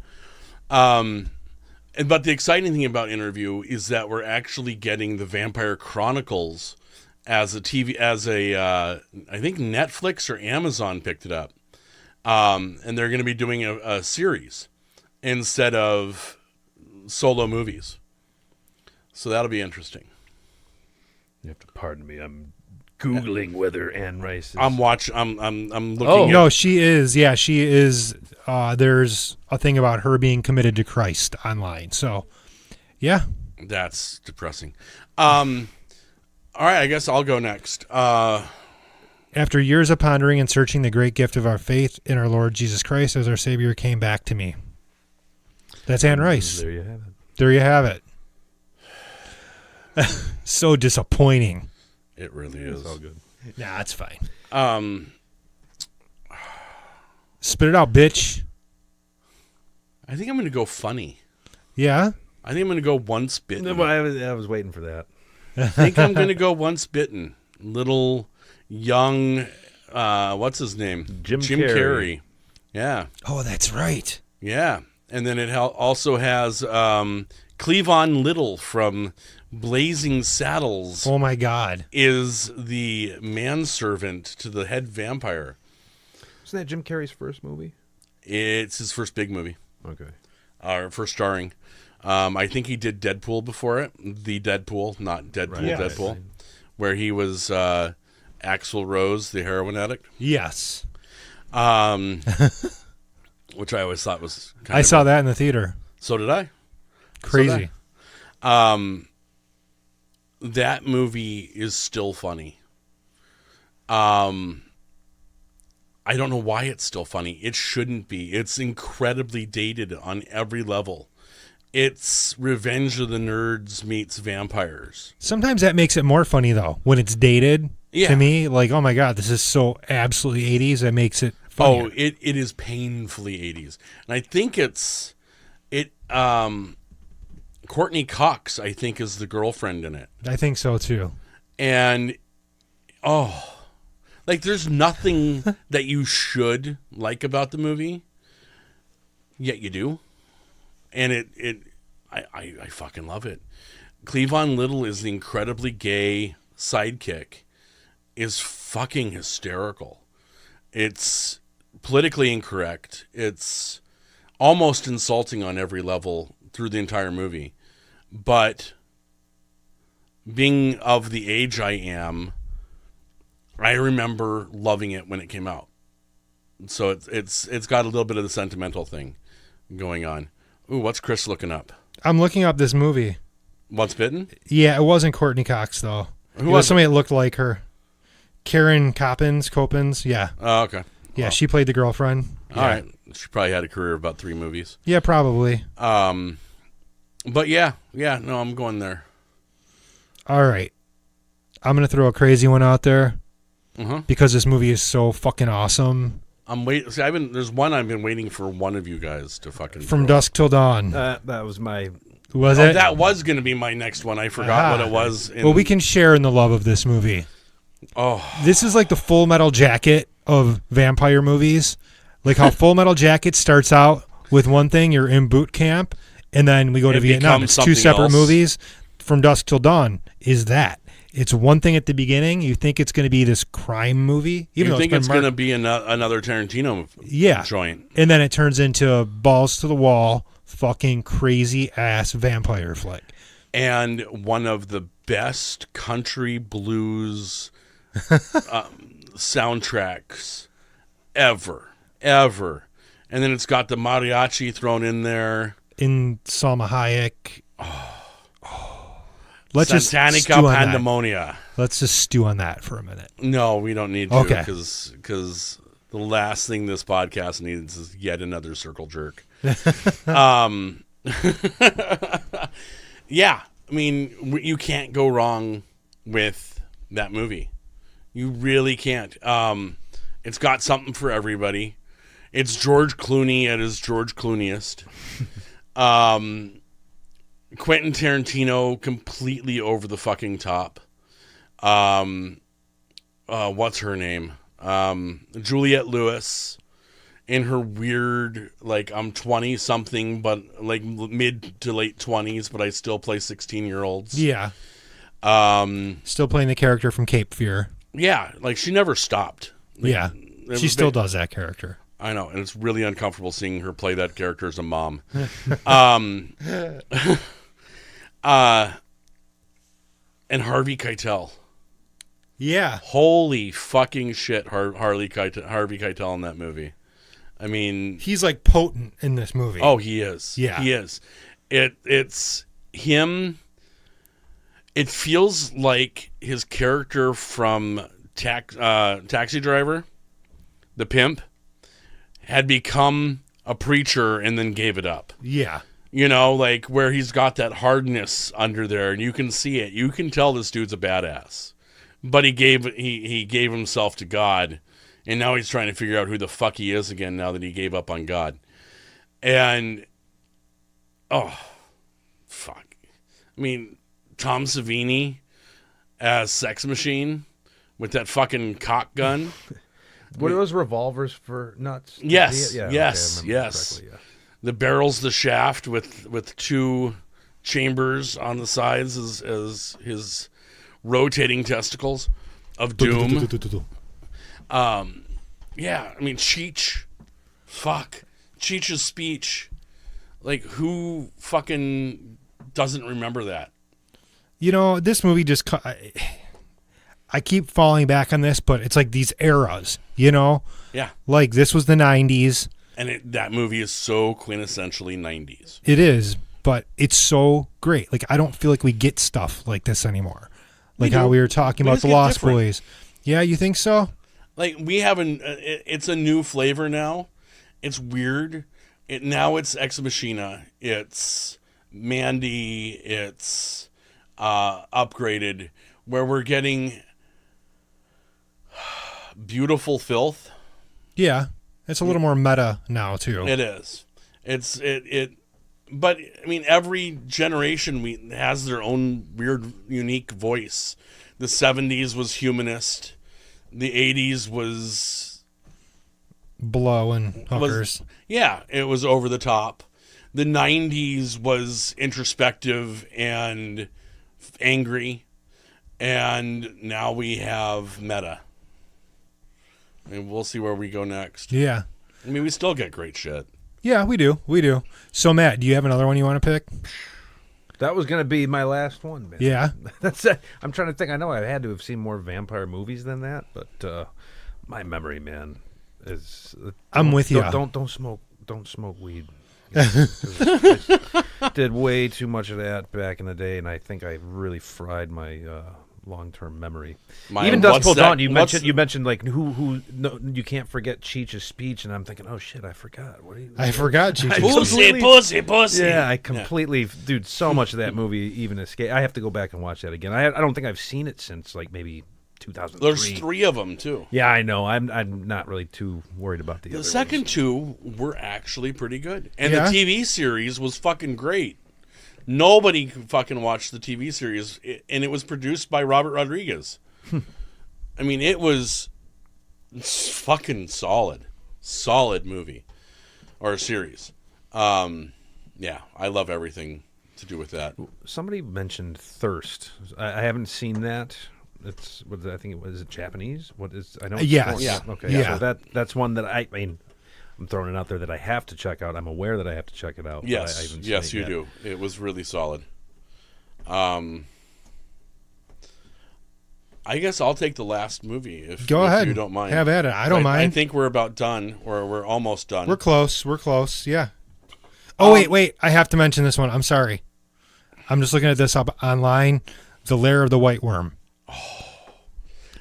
But the exciting thing about Interview is that we're actually getting the Vampire Chronicles as a TV, I think Netflix or Amazon picked it up. And they're going to be doing a series instead of solo movies. So that'll be interesting. You have to pardon me. I'm Googling whether Anne Rice is... I'm looking at... No, she is. Yeah, she is. There's a thing about her being committed to Christ online. So, yeah. That's depressing. All right, I guess I'll go next. After years of pondering and searching, the great gift of our faith in our Lord Jesus Christ as our Savior came back to me. That's Anne Rice. There you have it. There you have it. So disappointing. It really is. It's all good. Nah, it's fine. Spit it out, bitch. I think I'm going to go funny. Yeah? I think I'm going to go Once Bitten. No, I was waiting for that. I think I'm going to go Once Bitten. Little... young, what's his name? Jim Carrey. Yeah. Oh, that's right. Yeah. And then it also has Cleavon Little from Blazing Saddles. Oh, my God. Is the manservant to the head vampire. Isn't that Jim Carrey's first movie? It's his first big movie. Okay. First starring. I think he did Deadpool before it. The Deadpool, not Deadpool, right. Deadpool. Right. Where he was... Axl Rose, the heroin addict. Yes. Which I always thought was I saw that in the theater. So did I. Crazy. That movie is still funny. I don't know why it's still funny. It shouldn't be. It's incredibly dated on every level. It's Revenge of the Nerds meets vampires. Sometimes that makes it more funny, though, when it's dated. Yeah. To me, like, oh my God, this is so absolutely 80s. That makes it funnier. Oh, it is painfully 80s. And I think Courtney Cox, I think, is the girlfriend in it. I think so, too. And, like, there's nothing that you should like about the movie, yet you do. And I fucking love it. Cleavon Little is the incredibly gay sidekick. Is fucking hysterical. It's politically incorrect. It's almost insulting on every level through the entire movie. But being of the age I am, I remember loving it when it came out. So it's got a little bit of the sentimental thing going on. Ooh, what's Chris looking up? I'm looking up this movie. Once Bitten? Yeah, it wasn't Courtney Cox though. Who it was somebody that looked like her. Karen Coppins, yeah. Oh, okay. Yeah, she played the girlfriend. All right. She probably had a career of about 3 movies. Yeah, probably. But yeah, no, I'm going there. All right. I'm going to throw a crazy one out there Uh-huh. because this movie is so fucking awesome. I'm waiting. See, there's one I've been waiting for one of you guys to fucking From throw. Dusk Till Dawn. That was my... Was it? That was going to be my next one. I forgot what it was. Well, we can share in the love of this movie. Oh. This is like the Full Metal Jacket of vampire movies. Like how Full Metal Jacket starts out with one thing, you're in boot camp, and then we go to Vietnam. It's 2 separate movies. From Dusk Till Dawn is that. It's one thing at the beginning. You think it's going to be this crime movie. Even you think it's going to be another Tarantino joint. And then it turns into balls to the wall, fucking crazy-ass vampire flick. And one of the best country blues soundtracks ever. And then it's got the mariachi thrown in there. In Salma Hayek. Let's Santanica Pandemonia. Let's just stew on that for a minute. No, we don't need to. Okay. Because the last thing this podcast needs is yet another circle jerk. Yeah. I mean, you can't go wrong with that movie. You really can't. It's got something for everybody. It's George Clooney at his George Clooneyest. Quentin Tarantino completely over the fucking top. What's her name? Juliette Lewis in her weird, like, I'm 20 something, but like mid to late 20s, but I still play 16-year-olds. Yeah. Still playing the character from Cape Fear. Yeah, like she never stopped. Like, yeah. She still does that character. I know, and it's really uncomfortable seeing her play that character as a mom. And Harvey Keitel. Yeah. Holy fucking shit, Harvey Keitel in that movie. I mean... He's like potent in this movie. Oh, he is. Yeah. He is. It's him... It feels like his character from Taxi Driver, the pimp, had become a preacher and then gave it up. Yeah. You know, like where he's got that hardness under there, and you can see it. You can tell this dude's a badass. But he gave himself to God, and now he's trying to figure out who the fuck he is again now that he gave up on God. And oh, fuck. I mean, Tom Savini as Sex Machine with that fucking cock gun. What are those revolvers for nuts? Yes, yeah, yes, okay, yes. Yeah. The barrel's the shaft with 2 chambers on the sides as his rotating testicles of doom. Yeah, I mean, Cheech. Fuck. Cheech's speech. Like, who fucking doesn't remember that? You know, this movie just... I keep falling back on this, but it's like these eras, you know? Yeah. Like, this was the 90s. And that movie is so quintessentially 90s. It is, but it's so great. Like, I don't feel like we get stuff like this anymore. Like how we were talking about The Lost Boys. Yeah, you think so? Like, we haven't... It's a new flavor now. It's weird. Now it's Ex Machina. It's Mandy. It's upgraded. Where we're getting beautiful filth. Yeah. It's a little more meta now, too. It is. But, I mean, every generation has their own weird, unique voice. The 70s was humanist. The 80s was... blow and hookers. It was over the top. The 90s was introspective and angry, and now we have meta. And we'll see where we go next. Yeah. I mean, we still get great shit. Yeah, we do. We do. So, Matt, do you have another one you want to pick? That was going to be my last one, man. Yeah. That's it. I'm trying to think. I know I had to have seen more vampire movies than that, but my memory, man, is. I'm with you. Don't smoke weed. I did way too much of that back in the day, and I think I really fried my long-term memory. Even Dust Till Dawn, you mentioned like who no, you can't forget Cheech's speech, and I'm thinking, oh shit, I forgot. I forgot Cheech's speech. Pussy. Yeah, I completely, dude. So much of that movie even escaped. I have to go back and watch that again. I don't think I've seen it since like maybe 2003. There's 3 of them too. Yeah, I know. I'm not really too worried about the other second ones. 2 were actually pretty good, and the TV series was fucking great. Nobody fucking watched the TV series, and it was produced by Robert Rodriguez. I mean, it was fucking solid movie or series. Yeah, I love everything to do with that. Somebody mentioned Thirst. I haven't seen that. It's what I think it was. Is it Japanese? What is? I know. Yeah. Okay. Yeah. So that's one that I mean. I'm throwing it out there that I have to check out. I'm aware that I have to check it out. Yes, but I haven't seen yes, it you yet. do. It was really solid. I guess I'll take the last movie if Go ahead. you don't mind. Have at it. I don't mind. I think we're about done, or we're almost done. We're close. Yeah. Oh, wait. I have to mention this one. I'm sorry. I'm just looking at this up online. The Lair of the White Worm.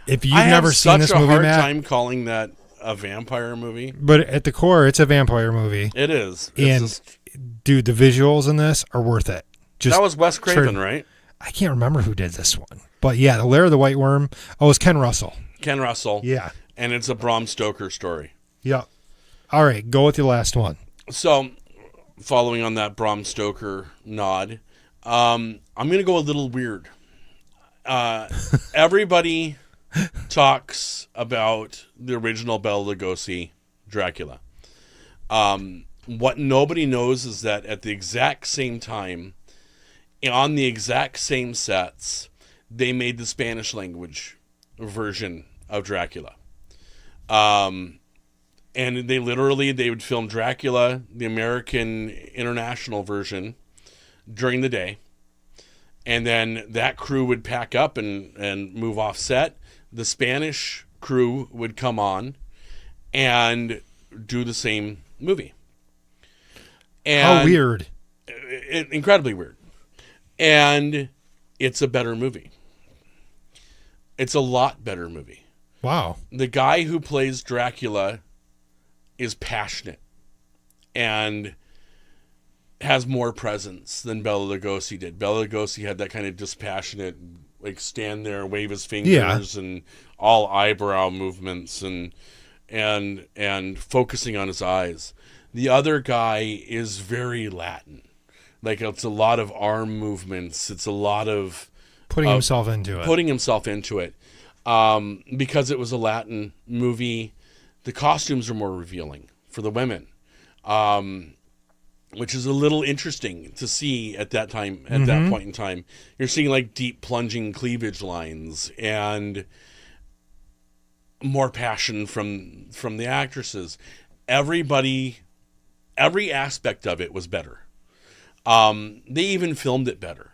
If you've never seen this movie, Matt, I have such a hard time calling that a vampire movie. But at the core, it's a vampire movie. It is. Dude, the visuals in this are worth it. That was Wes Craven, right? I can't remember who did this one. But yeah, The Lair of the White Worm. Oh, it's Ken Russell. Ken Russell. Yeah. And it's a Bram Stoker story. Yeah. All right, go with your last one. So, following on that Bram Stoker nod, I'm going to go a little weird. Everybody talks about the original Bela Lugosi Dracula. What nobody knows is that at the exact same time, on the exact same sets, they made the Spanish language version of Dracula. And they would film Dracula, the American international version, during the day. And then that crew would pack up and move off set. The Spanish crew would come on and do the same movie. And how weird. Incredibly weird. And it's a better movie. It's a lot better movie. Wow. The guy who plays Dracula is passionate and has more presence than Bela Lugosi did. Bela Lugosi had that kind of dispassionate, like, stand there and wave his fingers and all eyebrow movements and focusing on his eyes. The other guy is very Latin. Like, it's a lot of arm movements. It's a lot of putting himself into it. Because it was a Latin movie, the costumes are more revealing for the women. Which is a little interesting to see at that time, at that point in time. You're seeing like deep plunging cleavage lines and more passion from the actresses. Every aspect of it was better. They even filmed it better.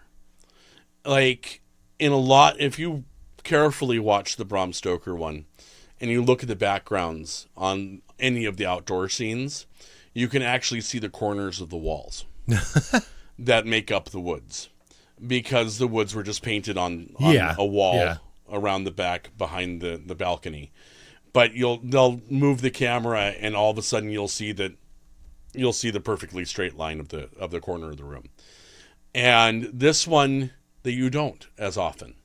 Like, if you carefully watch the Bram Stoker one and you look at the backgrounds on any of the outdoor scenes, you can actually see the corners of the walls that make up the woods, because the woods were just painted on a wall around the back behind the balcony. But they'll move the camera and all of a sudden you'll see the perfectly straight line of the corner of the room. And this one that you don't as often.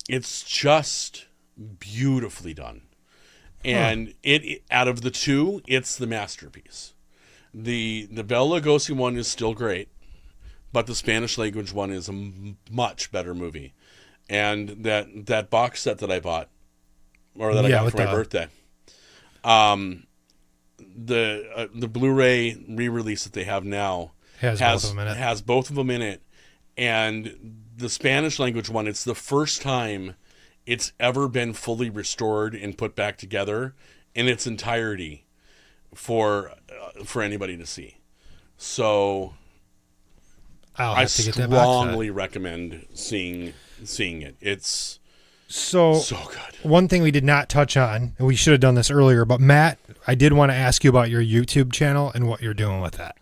It's just beautifully done. And it out of the two, it's the masterpiece. The Bela Lugosi one is still great, but the Spanish language one is a much better movie. And that box set that I bought, or that I got for my birthday, the Blu-ray re-release that they have now Has both of them in it, and the Spanish language one, it's the first time it's ever been fully restored and put back together in its entirety for anybody to see. So I strongly recommend seeing it. It's so good. One thing we did not touch on, and we should have done this earlier, but Matt, I did want to ask you about your YouTube channel and what you're doing with that.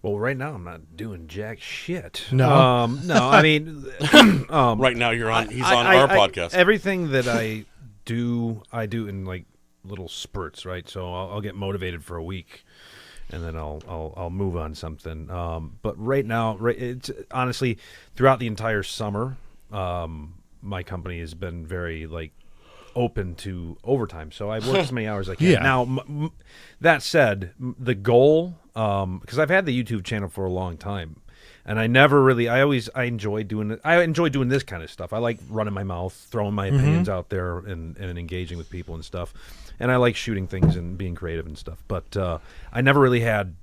Well, right now I'm not doing jack shit. No, no. I mean, right now he's on our podcast. Everything that I do in like little spurts, right? So I'll get motivated for a week, and then I'll move on something. But right now, it's honestly throughout the entire summer, my company has been very like open to overtime, so I work as many hours as I can. Yeah. Now, that said, the goal, because I've had the YouTube channel for a long time, and I enjoy doing it. I enjoy doing this kind of stuff. I like running my mouth, throwing my opinions out there, and engaging with people and stuff. And I like shooting things and being creative and stuff. But I never really had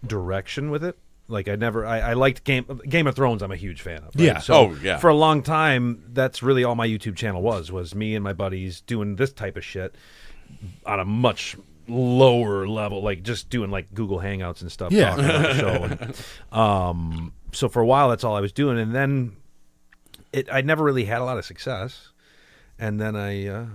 direction with it. Like I liked Game of Thrones. I'm a huge fan of. Right? Yeah. So for a long time, that's really all my YouTube channel was me and my buddies doing this type of shit on a much lower level, like just doing like Google Hangouts and stuff. Yeah. Talking about the show. And, so for a while, that's all I was doing, and then I never really had a lot of success, and then I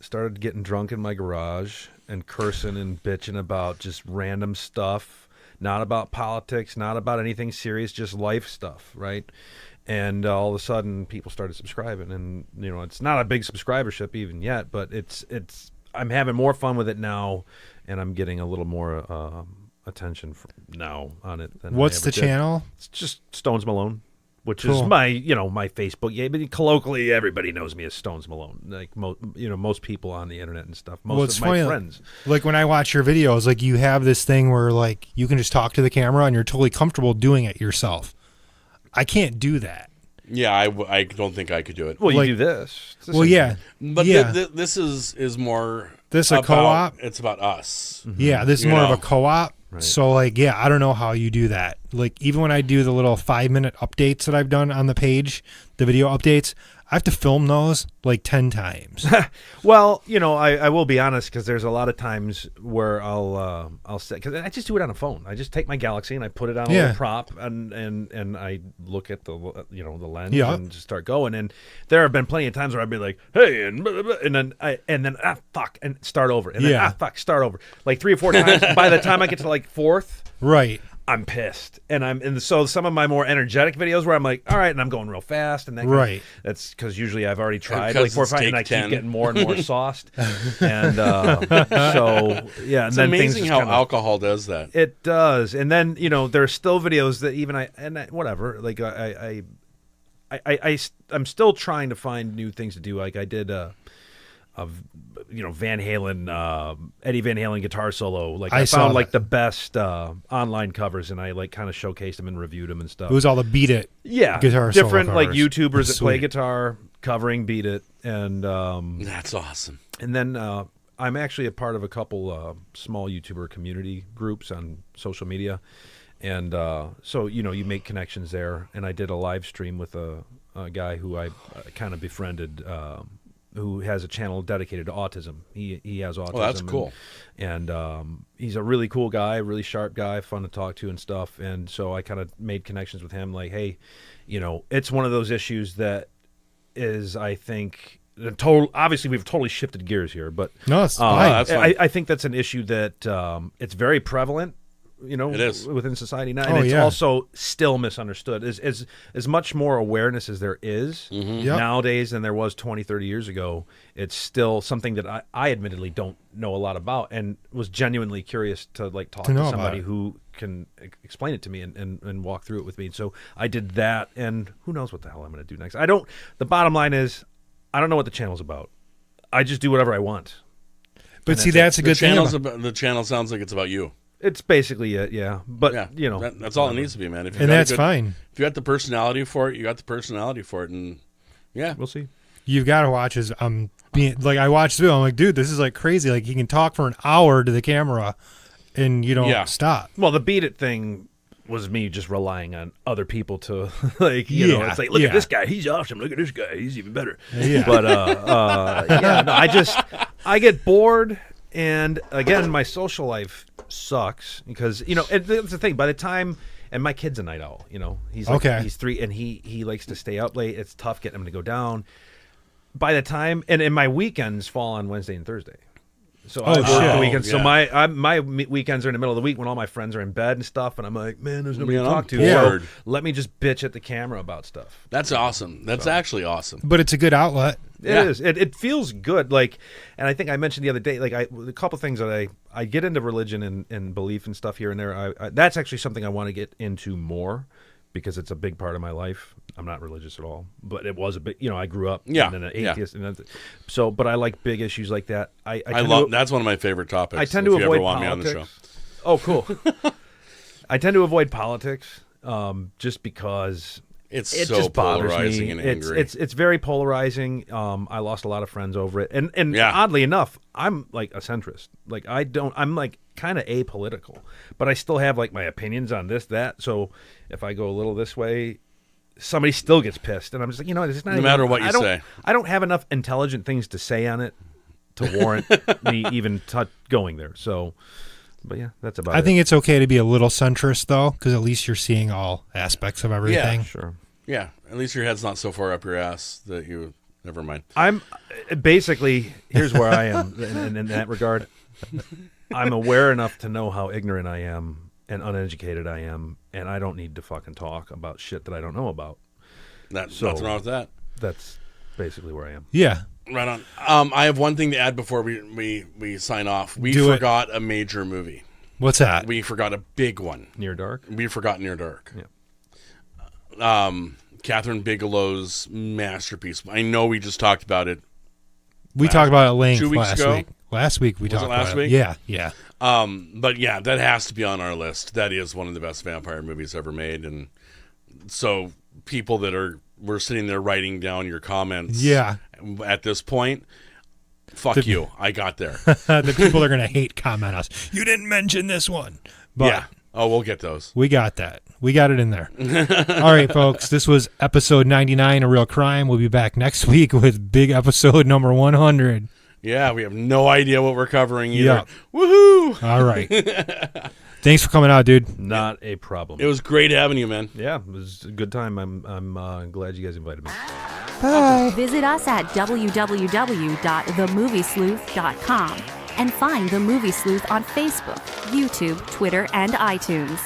started getting drunk in my garage and cursing and bitching about just random stuff. Not about politics, not about anything serious, just life stuff, right? And all of a sudden, people started subscribing, and it's not a big subscribership even yet, but it's I'm having more fun with it now, and I'm getting a little more attention now on it. What's the channel? It's just Stones Malone, which is my my Facebook. Yeah, but colloquially, everybody knows me as Stones Malone. Like most people on the internet and stuff. Most of my friends. Like when I watch your videos, like you have this thing where like you can just talk to the camera and you're totally comfortable doing it yourself. I can't do that. Yeah, I don't think I could do it. Well, you do this. But this is more. This a co-op? It's about us. Mm-hmm. Yeah, this is more of a co-op. Right. So, like, yeah, I don't know how you do that. Like, even when I do the little 5-minute updates that I've done on the page, the video updates, I have to film those like 10 times. Well, I will be honest, because there's a lot of times where I'll say, because I just do it on a phone. I just take my Galaxy and I put it on a little prop, and I look at the the lens and just start going. And there have been plenty of times where I'd be like, hey, and then fuck, and start over, and then fuck, start over, like 3 or 4 times. By the time I get to like fourth, right, I'm pissed, and so some of my more energetic videos where I'm like, all right, and I'm going real fast, and that's because usually I've already tried like 4 or 5, and I keep getting more and more sauced, and so yeah, and it's then amazing how alcohol does that. It does, and then there's still videos that even whatever, like I'm still trying to find new things to do. Like I did Van Halen, Eddie Van Halen guitar solo. Like I found like the best online covers, and I like kind of showcased them and reviewed them and stuff. It was all the Beat It, guitar different solo like covers. YouTubers that play guitar covering Beat It, and that's awesome. And then I'm actually a part of a couple small YouTuber community groups on social media, and so you make connections there. And I did a live stream with a guy who I kind of befriended. Who has a channel dedicated to autism. He has autism. Oh, that's cool. And he's a really cool guy, really sharp guy, fun to talk to and stuff. And so I kind of made connections with him. Like, hey, it's one of those issues that is, I think, obviously we've totally shifted gears here, but no, it's fine. That's fine. I think that's an issue that it's very prevalent. It is within society now, and it's also still misunderstood. As much more awareness as there is nowadays than there was 20, 30 years ago, it's still something that I admittedly don't know a lot about, and was genuinely curious to like talk to somebody who can explain it to me and walk through it with me. So I did that, and who knows what the hell I'm going to do next. The bottom line is, I don't know what the channel's about. I just do whatever I want. But see, that's a good thing. The channel sounds like it's about you. It's basically it, yeah. But that's all it needs to be, man. And that's fine. If you got the personality for it, you got the personality for it, and we'll see. You've got to watch his. I watched it. I'm like, dude, this is like crazy. Like he can talk for an hour to the camera, and you don't stop. Well, the Beat It thing was me just relying on other people to like, you know, it's like, look at this guy, he's awesome. Look at this guy, he's even better. Yeah. But I get bored, and again, my social life sucks because that's the thing. By the time. And my kid's a night owl, He's he's 3, and he likes to stay up late. It's tough getting him to go down. By the time, and my weekends fall on Wednesday and Thursday, so I work the weekends. So my weekends are in the middle of the week when all my friends are in bed and stuff, and I'm like, man, there's nobody to talk to. So let me just bitch at the camera about stuff. That's awesome. That's actually awesome. But it's a good outlet. It is. It feels good. Like, and I think I mentioned the other day, like a couple things that I get into religion and belief and stuff here and there. That's actually something I want to get into more because it's a big part of my life. I'm not religious at all, but it was a big. I grew up and then an atheist, and so. But I like big issues like that. I love. That's one of my favorite topics. I tend to avoid ever want politics. me on the show. Oh, cool. I tend to avoid politics, just because. It so just polarizing and angry. It's very polarizing. I lost a lot of friends over it, and oddly enough, I'm like a centrist. Like I'm like kind of apolitical, but I still have like my opinions on this, that. So if I go a little this way, somebody still gets pissed, and I'm just like, it's not. No matter what you say, I don't have enough intelligent things to say on it to warrant me even going there. So. But yeah, that's about it. I think it's okay to be a little centrist, though, because at least you're seeing all aspects of everything. Yeah, sure. Yeah, at least your head's not so far up your ass that you... Never mind. I'm... Basically, here's where I am in that regard. I'm aware enough to know how ignorant I am and uneducated I am, and I don't need to fucking talk about shit that I don't know about. Nothing wrong with that. That's basically where I am. Yeah. Right on. I have one thing to add before we sign off. We forgot a major movie. What's that? We forgot a big one. Near Dark? We forgot Near Dark. Yeah. Catherine Bigelow's masterpiece. I know we just talked about it. We talked about it length 2 weeks ago. Last week we talked about it. Last week? Yeah. But yeah, that has to be on our list. That is one of the best vampire movies ever made. And so people that were sitting there writing down your comments at this point, fuck you. I got there. The people are going to hate comment us. You didn't mention this one. But yeah. Oh, we'll get those. We got that. We got it in there. All right, folks. This was episode 99 of Real Crime. We'll be back next week with big episode number 100. Yeah, we have no idea what we're covering either. Yep. Woohoo! All right. Thanks for coming out, dude. Not a problem. It was great having you, man. Yeah, it was a good time. I'm glad you guys invited me. Bye. Visit us at www.themoviesleuth.com and find The Movie Sleuth on Facebook, YouTube, Twitter, and iTunes.